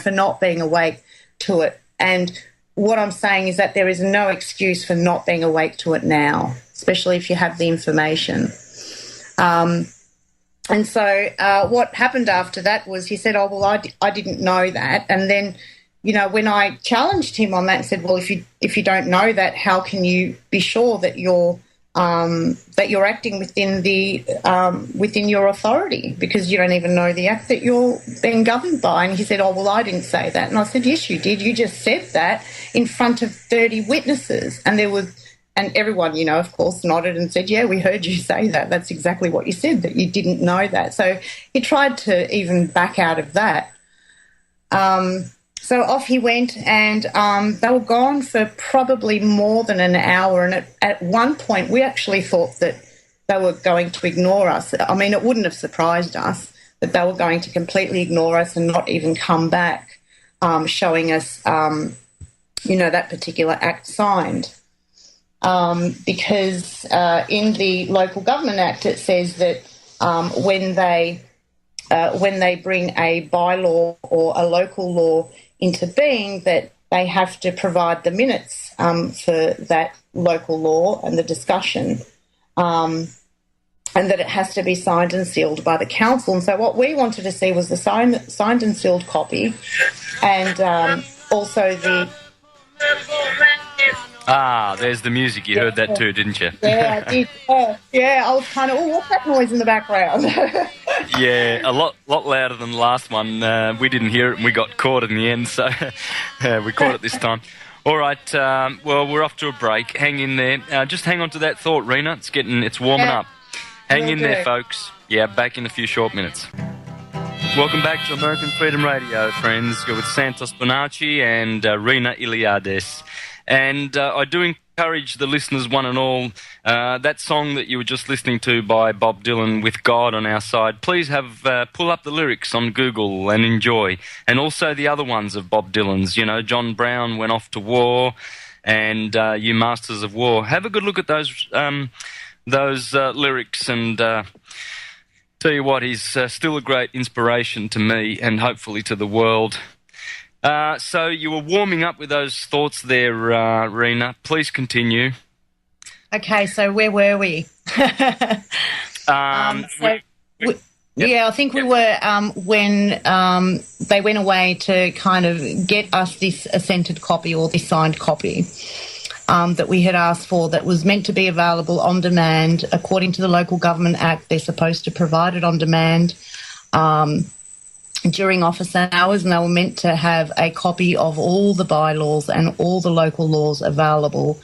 for not being awake to it. And what I'm saying is that there is no excuse for not being awake to it now, especially if you have the information. And so what happened after that was he said, "Oh, well, I didn't know that." And then, when I challenged him on that and said, "Well, if you don't know that, how can you be sure that you're acting within your authority, because you don't even know the act that you're being governed by?" And he said, "Oh, well, I didn't say that." And I said, "Yes, you did. You just said that in front of 30 witnesses." And everyone, of course, nodded and said, "Yeah, we heard you say that. That's exactly what you said, that you didn't know that." So he tried to even back out of that. So off he went, and they were gone for probably more than an hour. And at one point, we actually thought that they were going to ignore us. I mean, it wouldn't have surprised us that they were going to completely ignore us and not even come back, showing us, that particular act signed. Because in the Local Government Act, it says that when they bring a bylaw or a local law into being, that they have to provide the minutes for that local law and the discussion, and that it has to be signed and sealed by the council. And so what we wanted to see was the signed and sealed copy, and also the... There's the music. You heard that too, didn't you? Yeah, I did. Yeah, I was kind of, what's that noise in the background? Yeah, a lot louder than the last one. We didn't hear it, and we got caught in the end, so we caught it this time. All right, well, we're off to a break. Hang in there. Just hang on to that thought, Rena. It's warming up. Hang in there, folks. Yeah, back in a few short minutes. Welcome back to American Freedom Radio, friends. You're with Santos Bonacci and Rena Iliades. And I do encourage the listeners, one and all, that song that you were just listening to by Bob Dylan, With God on Our Side, please pull up the lyrics on Google and enjoy. And also the other ones of Bob Dylan's, John Brown Went Off to War, and You Masters of War. Have a good look at those lyrics, and tell you what, he's still a great inspiration to me and hopefully to the world. So you were warming up with those thoughts there, Rena. Please continue. Okay, so where were we? I think we were when they went away to kind of get us this assented copy or this signed copy that we had asked for, that was meant to be available on demand. According to the Local Government Act, they're supposed to provide it on demand during office hours, and they were meant to have a copy of all the bylaws and all the local laws available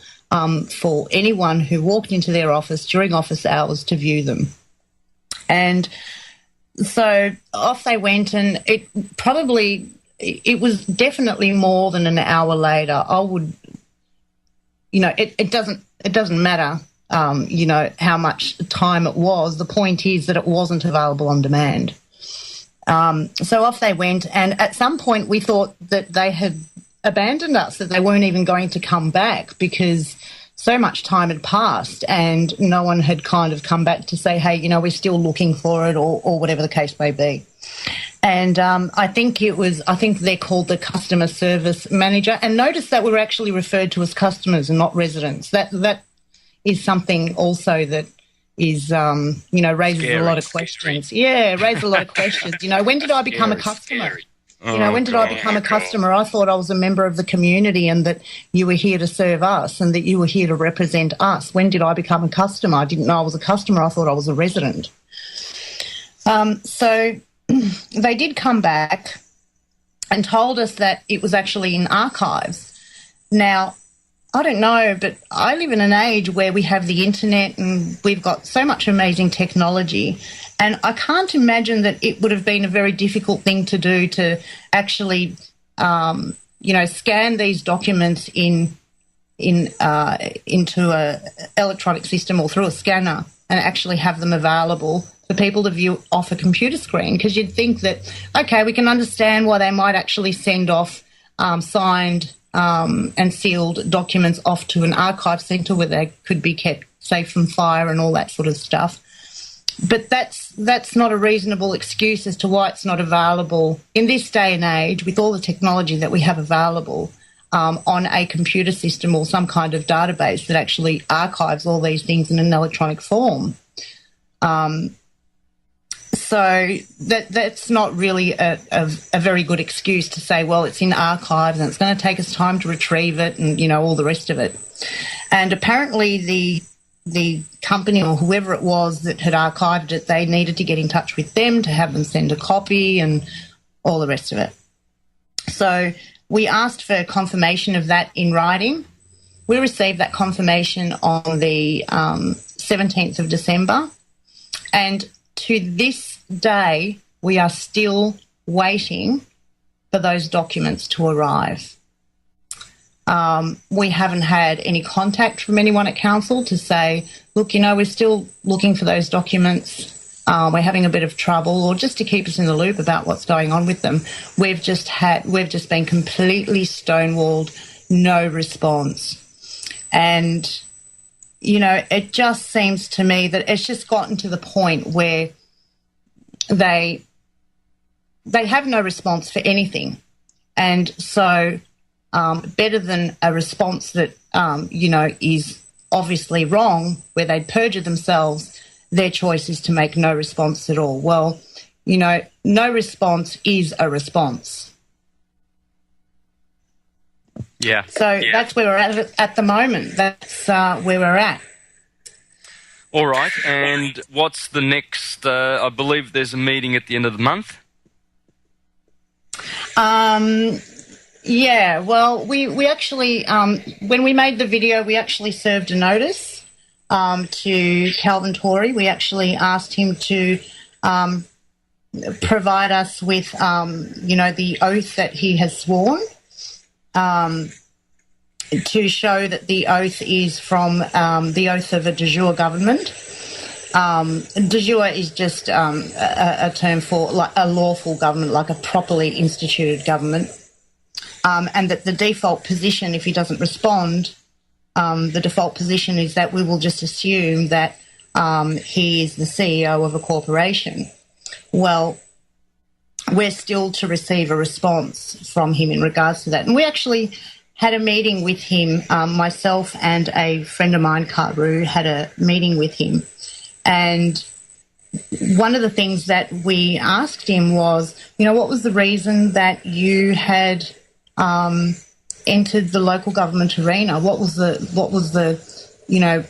for anyone who walked into their office during office hours to view them. And so off they went, and it was definitely more than an hour later. It doesn't matter, how much time it was. The point is that it wasn't available on demand. So off they went, and at some point we thought that they had abandoned us, that they weren't even going to come back, because so much time had passed and no one had kind of come back to say, hey, we're still looking for it, or whatever the case may be. And I think they're called the customer service manager. And notice that we're actually referred to as customers and not residents. That is something also that is, raises a lot of questions. Scary. Yeah, raises a lot of questions. When did I become a customer? When did I become a customer? I thought I was a member of the community and that you were here to serve us and that you were here to represent us. When did I become a customer? I didn't know I was a customer. I thought I was a resident. So they did come back and told us that it was actually in archives. Now, I don't know, but I live in an age where we have the internet and we've got so much amazing technology, and I can't imagine that it would have been a very difficult thing to do to actually, scan these documents into a electronic system or through a scanner and actually have them available for people to view off a computer screen. Because you'd think that, okay, we can understand why they might actually send off signed and sealed documents off to an archive centre where they could be kept safe from fire and all that sort of stuff. But that's not a reasonable excuse as to why it's not available in this day and age with all the technology that we have available on a computer system or some kind of database that actually archives all these things in an electronic form. So that's not really a very good excuse to say, well, it's in archives and it's going to take us time to retrieve it and, all the rest of it. And apparently the company or whoever it was that had archived it, they needed to get in touch with them to have them send a copy and all the rest of it. So we asked for confirmation of that in writing. We received that confirmation on the 17th of December. And to this day, we are still waiting for those documents to arrive. We haven't had any contact from anyone at council to say, look, we're still looking for those documents. We're having a bit of trouble, or just to keep us in the loop about what's going on with them. We've just been completely stonewalled, no response. And, it just seems to me that it's just gotten to the point where they have no response for anything. And so better than a response that, is obviously wrong, where they'd perjure themselves, their choice is to make no response at all. Well, no response is a response. Yeah. So that's where we're at the moment. That's where we're at. All right. And what's the next? I believe there's a meeting at the end of the month. Yeah, well, we actually, when we made the video, we actually served a notice to Calvin Torrey. We actually asked him to provide us with, the oath that he has sworn, to show that the oath is from the oath of a de jure government. De jure is just a term for like a lawful government, like a properly instituted government. And that the default position, if he doesn't respond, the default position is that we will just assume that he is the CEO of a corporation. Well, we're still to receive a response from him in regards to that. And we actually had a meeting with him, myself and a friend of mine, Karu, had a meeting with him. And one of the things that we asked him was, what was the reason that you had entered the local government arena? What was the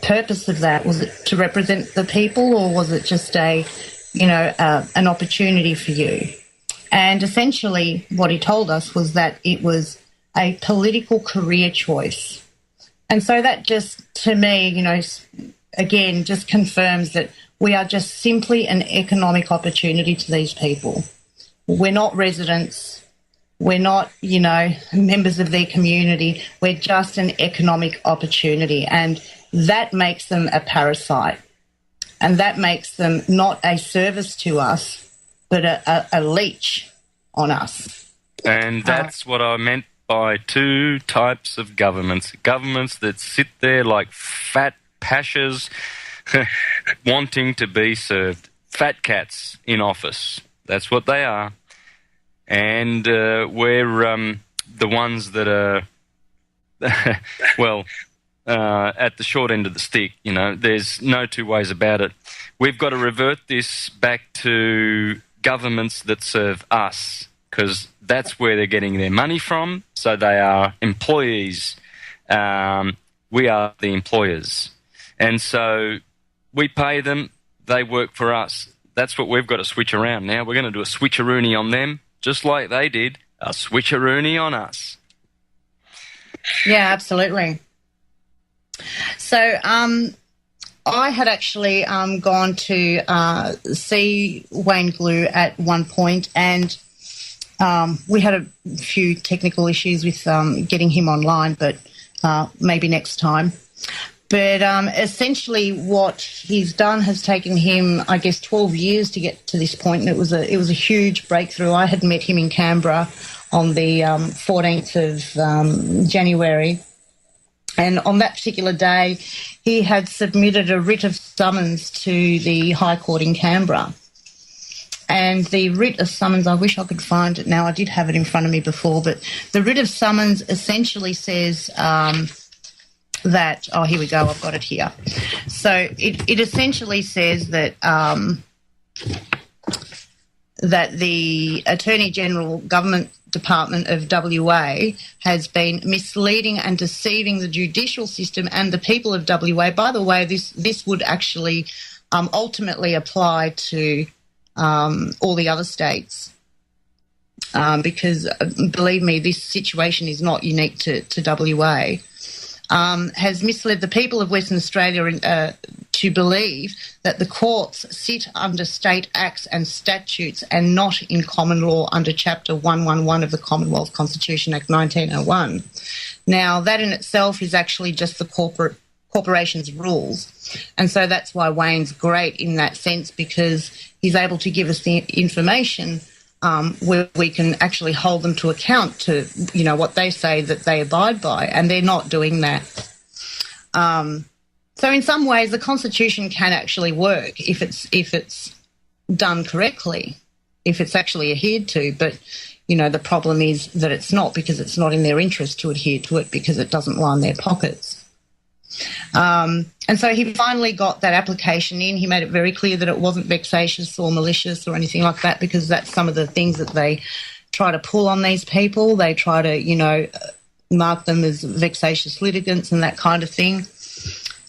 purpose of that? Was it to represent the people, or was it just an opportunity for you? And essentially what he told us was that it was a political career choice. And so that just, to me, again, just confirms that we are just simply an economic opportunity to these people. We're not residents. We're not, members of their community. We're just an economic opportunity. And that makes them a parasite. And that makes them not a service to us, but a leech on us. And that's what I meant by two types of governments. Governments that sit there like fat pashas wanting to be served. Fat cats in office. That's what they are. And we're the ones that are, at the short end of the stick. There's no two ways about it. We've got to revert this back to governments that serve us, because that's where they're getting their money from. So they are employees. We are the employers. And so we pay them, they work for us. That's what we've got to switch around now. We're going to do a switcheroony on them, just like they did a switcheroony on us. Yeah, absolutely. So I had actually gone to see Wayne Glue at one point, and we had a few technical issues with getting him online, but maybe next time. But essentially what he's done has taken him, 12 years to get to this point, and it was a huge breakthrough. I had met him in Canberra on the 14th of January. And on that particular day, he had submitted a writ of summons to the High Court in Canberra. And the writ of summons, I wish I could find it now. I did have it in front of me before, but the writ of summons essentially says that, oh, here we go, I've got it here. So it essentially says that that the Attorney General Government Department of WA has been misleading and deceiving the judicial system and the people of WA. By the way, this would actually ultimately apply to all the other states because, believe me, this situation is not unique to WA. Has misled the people of Western Australia to believe that the courts sit under state acts and statutes and not in common law under Chapter 111 of the Commonwealth Constitution Act 1901. Now, that in itself is actually just the corporation's rules. And so that's why Wayne's great in that sense, because he's able to give us the information where we can actually hold them to account to, you know, what they say that they abide by, and they're not doing that. So in some ways, the Constitution can actually work if it's done correctly, if it's actually adhered to. But, you know, the problem is that it's not, because it's not in their interest to adhere to it because it doesn't line their pockets. And so he finally got that application in. He made it very clear that it wasn't vexatious or malicious or anything like that, because that's some of the things that they try to pull on these people. They try to, you know, mark them as vexatious litigants and that kind of thing.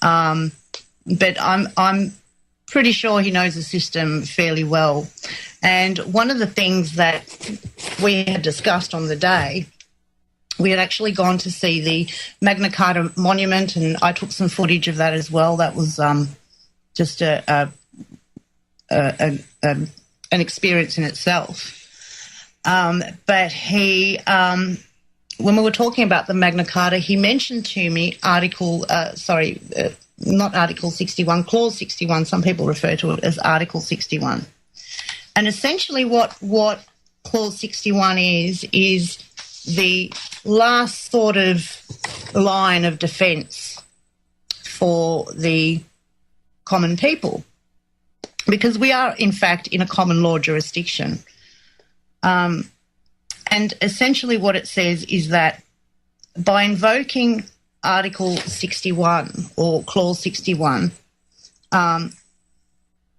But I'm pretty sure he knows the system fairly well. And one of the things that we had discussed on the day, we had actually gone to see the Magna Carta monument, and I took some footage of that as well. That was just an experience in itself. But he, when we were talking about the Magna Carta, he mentioned to me not Article 61, Clause 61. Some people refer to it as Article 61. And essentially what Clause 61 is the last sort of line of defence for the common people, because we are, in fact, in a common law jurisdiction. And essentially what it says is that by invoking Article 61 or Clause 61,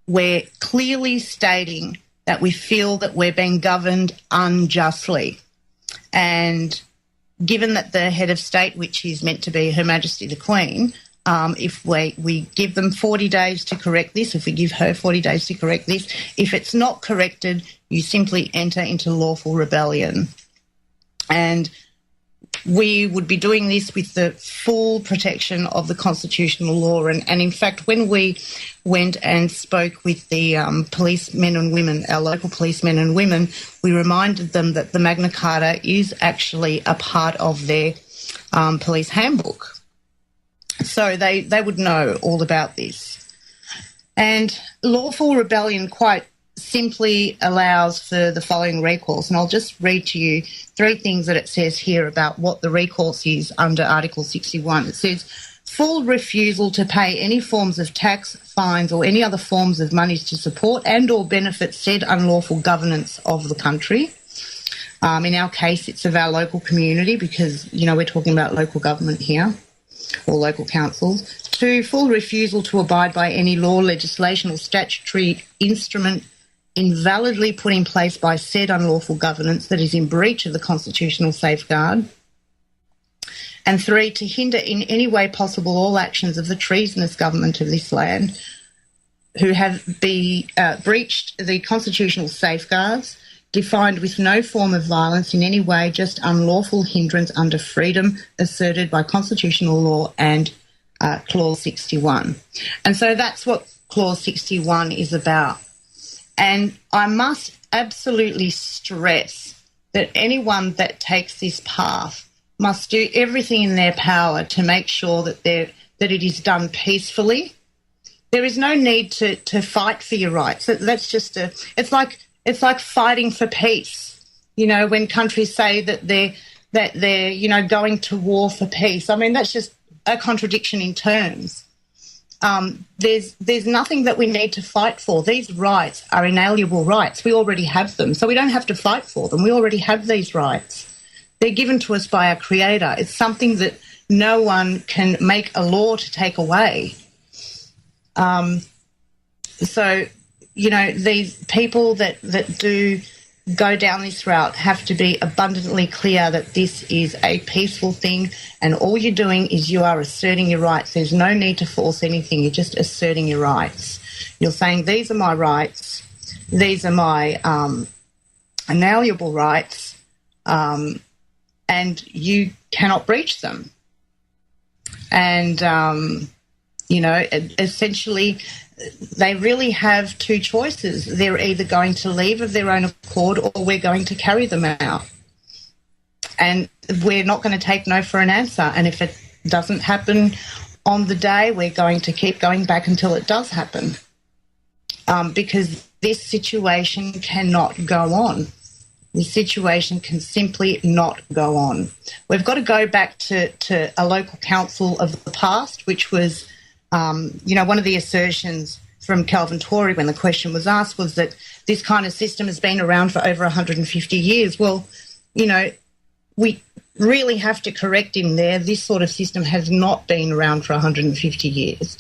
we're clearly stating that we feel that we're being governed unjustly. And given that the head of state, which is meant to be Her Majesty the Queen, if we give them 40 days to correct this, if we give her 40 days to correct this, if it's not corrected, you simply enter into lawful rebellion. And we would be doing this with the full protection of the constitutional law. And in fact, when we went and spoke with the policemen and women, our local policemen and women, we reminded them that the Magna Carta is actually a part of their police handbook. So they would know all about this. And lawful rebellion quite simply allows for the following recourse. And I'll just read to you three things that it says here about what the recourse is under Article 61. It says, full refusal to pay any forms of tax, fines, or any other forms of monies to support and or benefit said unlawful governance of the country. In our case, it's of our local community because, you know, we're talking about local government here, or local councils. 2, full refusal to abide by any law, legislation or statutory instrument invalidly put in place by said unlawful governance that is in breach of the constitutional safeguard. And 3, to hinder in any way possible all actions of the treasonous government of this land who have breached the constitutional safeguards, defined with no form of violence in any way, just unlawful hindrance under freedom asserted by constitutional law and Clause 61. And so that's what Clause 61 is about. And I must absolutely stress that anyone that takes this path must do everything in their power to make sure that it is done peacefully. There is no need to fight for your rights. That's just it's like fighting for peace. when countries say that they're going to war for peace. I mean, that's just a contradiction in terms. There's nothing that we need to fight for. These rights are inalienable rights. We already have them, so we don't have to fight for them. We already have these rights. They're given to us by our Creator. It's something that no one can make a law to take away. So, these people that do go down this route have to be abundantly clear that this is a peaceful thing, and all you're doing is you are asserting your rights. There's no need to force anything. You're just asserting your rights. You're saying, these are my rights. These are my inalienable rights, and you cannot breach them. And, essentially, they really have two choices. They're either going to leave of their own accord, or we're going to carry them out. And we're not going to take no for an answer. And if it doesn't happen on the day, we're going to keep going back until it does happen. Because this situation cannot go on. This situation can simply not go on. We've got to go back to a local council of the past, which was one of the assertions from Calvin Torrey when the question was asked was that this kind of system has been around for over 150 years. Well, we really have to correct him there. This sort of system has not been around for 150 years.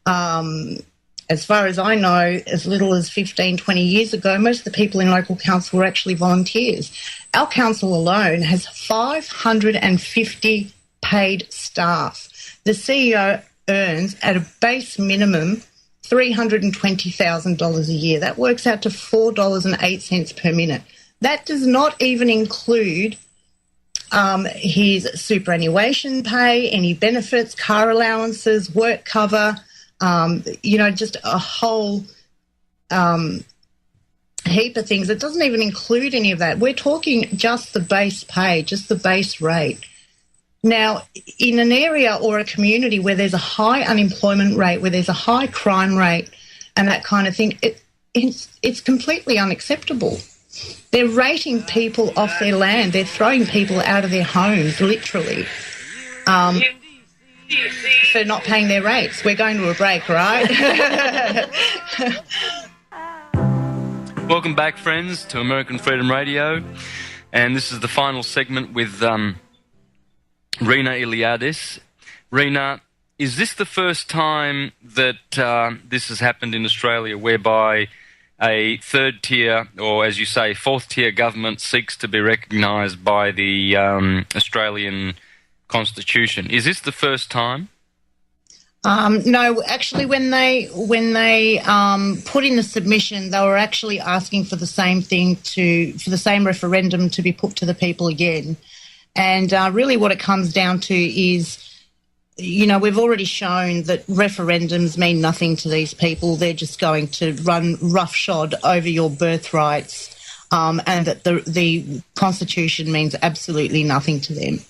As far as I know, as little as 15, 20 years ago, most of the people in local council were actually volunteers. Our council alone has 550 paid staff. The CEO earns at a base minimum $320,000 a year. That works out to $4.08 per minute. That does not even include his superannuation pay, any benefits, car allowances, work cover, just a whole heap of things. It doesn't even include any of that. We're talking just the base pay, just the base rate. Now, in an area or a community where there's a high unemployment rate, where there's a high crime rate and that kind of thing, it's completely unacceptable. They're rating people off their land. They're throwing people out of their homes, literally, for not paying their rates. We're going to a break, right? Welcome back, friends, to American Freedom Radio. And this is the final segment with Rena Iliades. Rena, is this the first time that this has happened in Australia, whereby a third tier, or as you say, fourth tier government seeks to be recognised by the Australian Constitution? Is this the first time? No, actually, when they put in the submission, they were actually asking for the same thing, for the same referendum to be put to the people again. And really what it comes down to is, we've already shown that referendums mean nothing to these people. They're just going to run roughshod over your birthrights, and that the Constitution means absolutely nothing to them.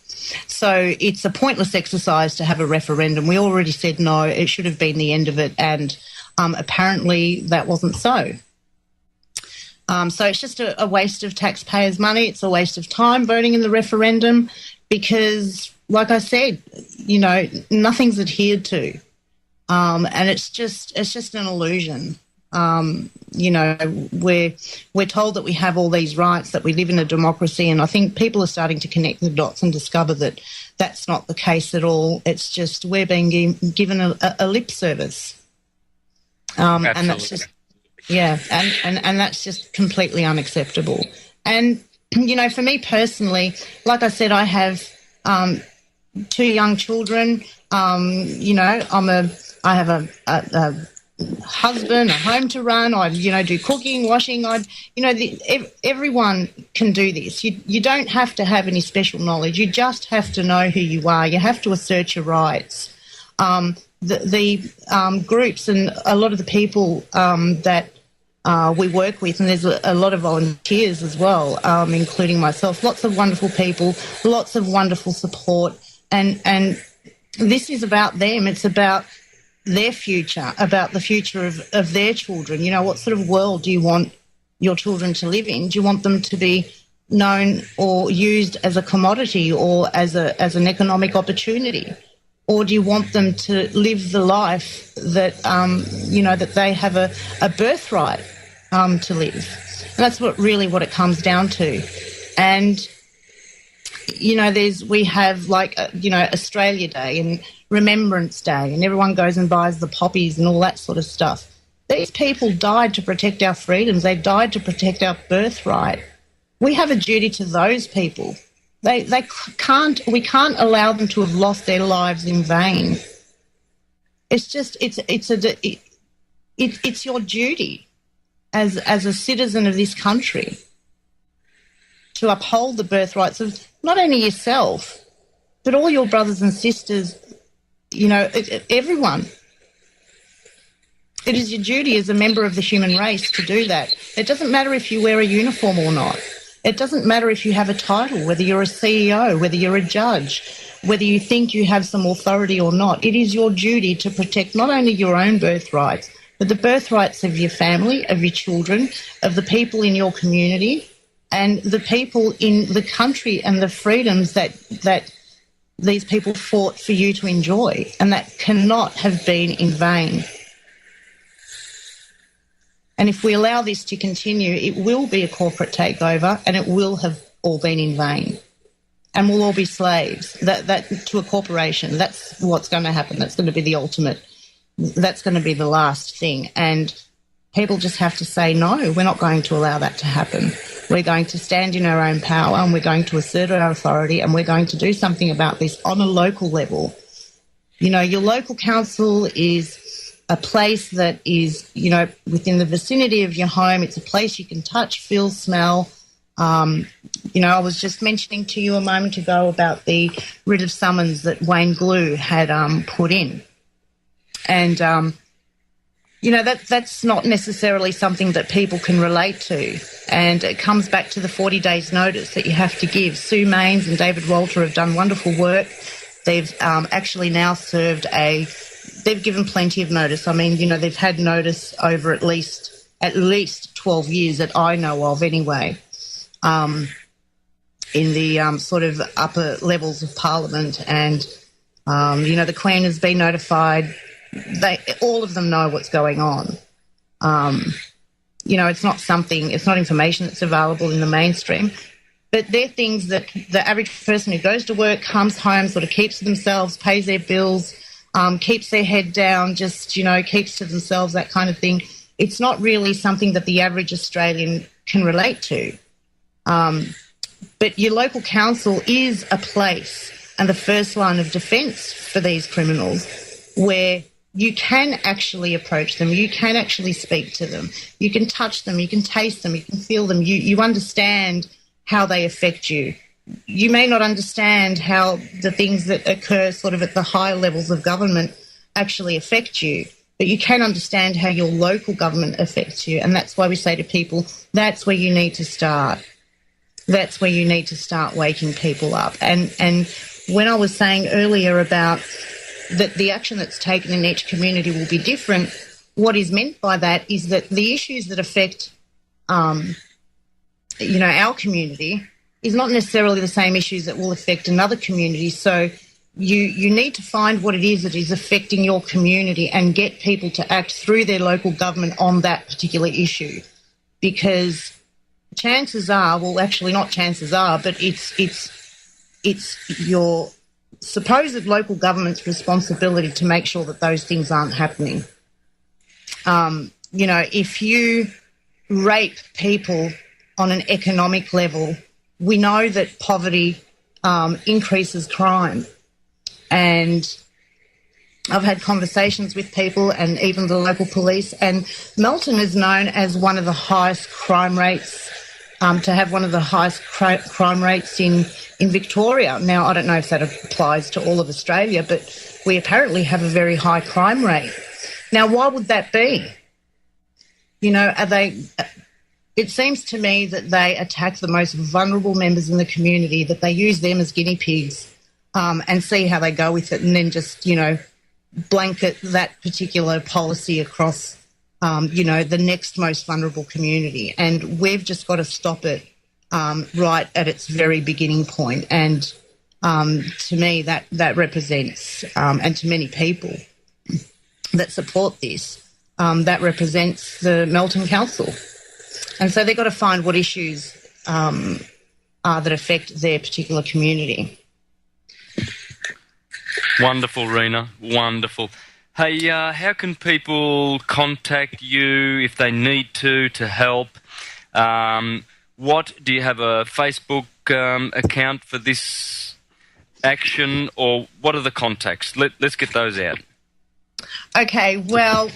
So it's a pointless exercise to have a referendum. We already said no, it should have been the end of it, and apparently that wasn't so. So it's just a waste of taxpayers' money. It's a waste of time voting in the referendum because, like I said, nothing's adhered to, and it's just an illusion. We're told that we have all these rights, that we live in a democracy, and I think people are starting to connect the dots and discover that that's not the case at all. It's just we're being given a lip service, and that's just. Yeah, and that's just completely unacceptable. And, for me personally, like I said, I have 2 young children. I have a husband, a home to run. I, do cooking, washing. Everyone can do this. You don't have to have any special knowledge. You just have to know who you are. You have to assert your rights. The groups and a lot of the people that we work with, and there's a lot of volunteers as well, including myself, lots of wonderful people, lots of wonderful support, and this is about them. It's about their future, about the future of their children. What sort of world do you want your children to live in? Do you want them to be known or used as a commodity or as an economic opportunity? Or do you want them to live the life that, that they have a birthright to live? And that's what it comes down to. And, we have Australia Day and Remembrance Day, and everyone goes and buys the poppies and all that sort of stuff. These people died to protect our freedoms. They died to protect our birthright. We have a duty to those people. We can't allow them to have lost their lives in vain. It's your duty as a citizen of this country to uphold the birthrights of not only yourself, but all your brothers and sisters, everyone. It is your duty as a member of the human race to do that. It doesn't matter if you wear a uniform or not. It doesn't matter if you have a title, whether you're a CEO, whether you're a judge, whether you think you have some authority or not. It is your duty to protect not only your own birthrights, but the birthrights of your family, of your children, of the people in your community, and the people in the country and the freedoms that these people fought for you to enjoy, and that cannot have been in vain. And if we allow this to continue, it will be a corporate takeover, and it will have all been in vain. And we'll all be slaves that to a corporation. That's what's going to happen. That's going to be the ultimate. That's going to be the last thing. And people just have to say, no, we're not going to allow that to happen. We're going to stand in our own power, and we're going to assert our authority, and we're going to do something about this on a local level. Your local council is a place that is, within the vicinity of your home. It's a place you can touch, feel, smell. I was just mentioning to you a moment ago about the writ of summons that Wayne Glue had put in. And, that's not necessarily something that people can relate to. And it comes back to the 40 days notice that you have to give. Sue Mains and David Walter have done wonderful work. They've actually now served they've given plenty of notice. I mean, they've had notice over at least 12 years that I know of anyway, in the sort of upper levels of Parliament. And, the Queen has been notified. All of them know what's going on. It's not information that's available in the mainstream. But they're things that the average person who goes to work, comes home, sort of keeps to themselves, pays their bills, keeps their head down, just, keeps to themselves, that kind of thing. It's not really something that the average Australian can relate to. But your local council is a place and the first line of defence for these criminals, where you can actually approach them, you can actually speak to them, you can touch them, you can taste them, you can feel them, you understand how they affect you. You may not understand how the things that occur sort of at the higher levels of government actually affect you, but you can understand how your local government affects you. And that's why we say to people, that's where you need to start. That's where you need to start waking people up. And when I was saying earlier about that the action that's taken in each community will be different, what is meant by that is that the issues that affect, our community is not necessarily the same issues that will affect another community. So you need to find what it is that is affecting your community and get people to act through their local government on that particular issue. Because chances are, well, actually not chances are, but it's your supposed local government's responsibility to make sure that those things aren't happening. If you rape people on an economic level, we know that poverty increases crime. And I've had conversations with people and even the local police, and Melton is known as one of the highest crime rates, to have one of the highest crime rates in Victoria. Now, I don't know if that applies to all of Australia, but we apparently have a very high crime rate. Now, why would that be? It seems to me that they attack the most vulnerable members in the community, that they use them as guinea pigs and see how they go with it, and then just, blanket that particular policy across, the next most vulnerable community. And we've just got to stop it. right at its very beginning point. And to me, that represents, and to many people that support this, that represents the Melton Council. And so they've got to find what issues are that affect their particular community. Wonderful, Rena. Wonderful. Hey, how can people contact you if they need to help? What do you have a Facebook account for this action, or what are the contacts? Let's get those out. Okay, well,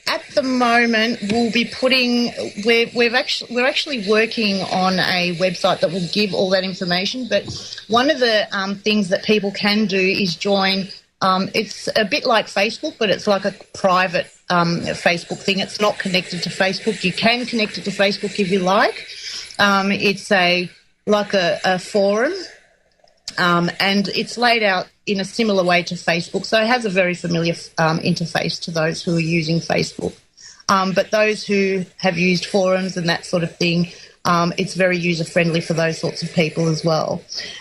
at the moment we'll be putting we're actually working on a website that will give all that information. But one of the things that people can do is join. It's a bit like Facebook, but it's like a private Facebook thing. It's not connected to Facebook. You can connect it to Facebook if you like. It's like a forum, and it's laid out in a similar way to Facebook. So it has a very familiar interface to those who are using Facebook. But those who have used forums and that sort of thing, it's very user-friendly for those sorts of people as well.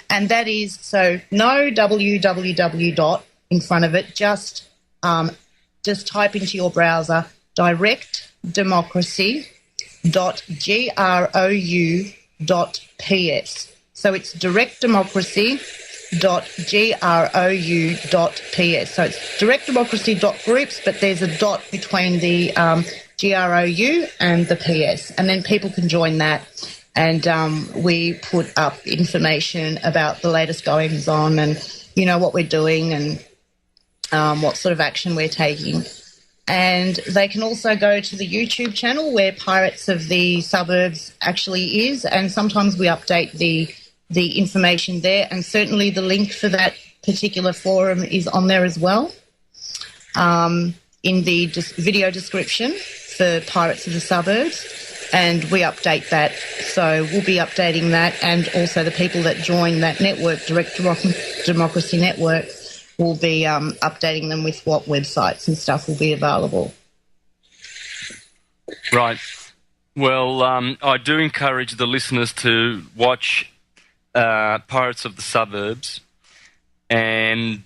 And that is, so no www dot in front of it, just type into your browser directdemocracy.grou.ps. So it's directdemocracy.grou.ps. So it's directdemocracy.groups, but there's a dot between the GROU and the PS. And then people can join that. And we put up information about the latest goings on and, you know, what we're doing and what sort of action we're taking. And they can also go to the YouTube channel where Pirates of the Suburbs actually is, and sometimes we update the information there, and certainly the link for that particular forum is on there as well, in the video description for Pirates of the Suburbs, and we update that. So we'll be updating that, and also the people that join that network, Direct Democracy Network, will be updating them with what websites and stuff will be available. Right. Well, I do encourage the listeners to watch Pirates of the Suburbs and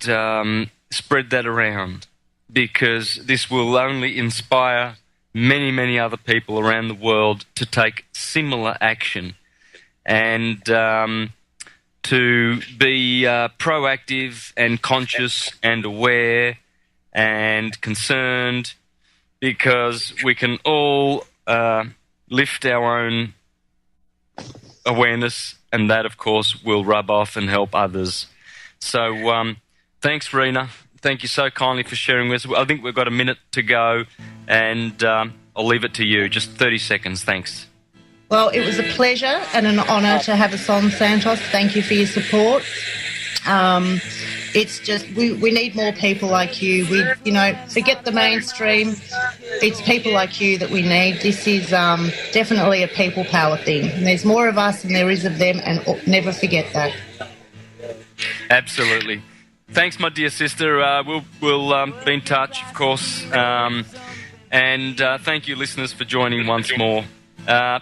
spread that around, because this will only inspire many, many other people around the world to take similar action and to be proactive and conscious and aware and concerned, because we can all lift our own awareness, and that, of course, will rub off and help others. So thanks, Rena. Thank you so kindly for sharing with us. I think we've got a minute to go, and I'll leave it to you. Just 30 seconds. Thanks. Well, it was a pleasure and an honour to have us on, Santos. Thank you for your support. It's just we need more people like you. Forget the mainstream. It's people like you that we need. This is definitely a people power thing. And there's more of us than there is of them, and never forget that. Absolutely. Thanks, my dear sister. We'll be in touch, of course. And thank you, listeners, for joining once more.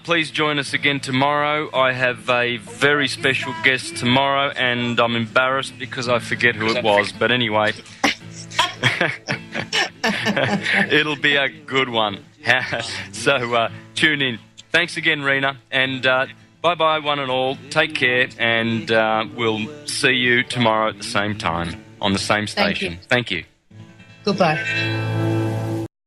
Please join us again tomorrow. I have a very special guest tomorrow, and I'm embarrassed because I forget who it was. But anyway, it'll be a good one. So tune in. Thanks again, Rena. And bye-bye, one and all. Take care, and we'll see you tomorrow at the same time on the same station. Thank you. Thank you. Goodbye.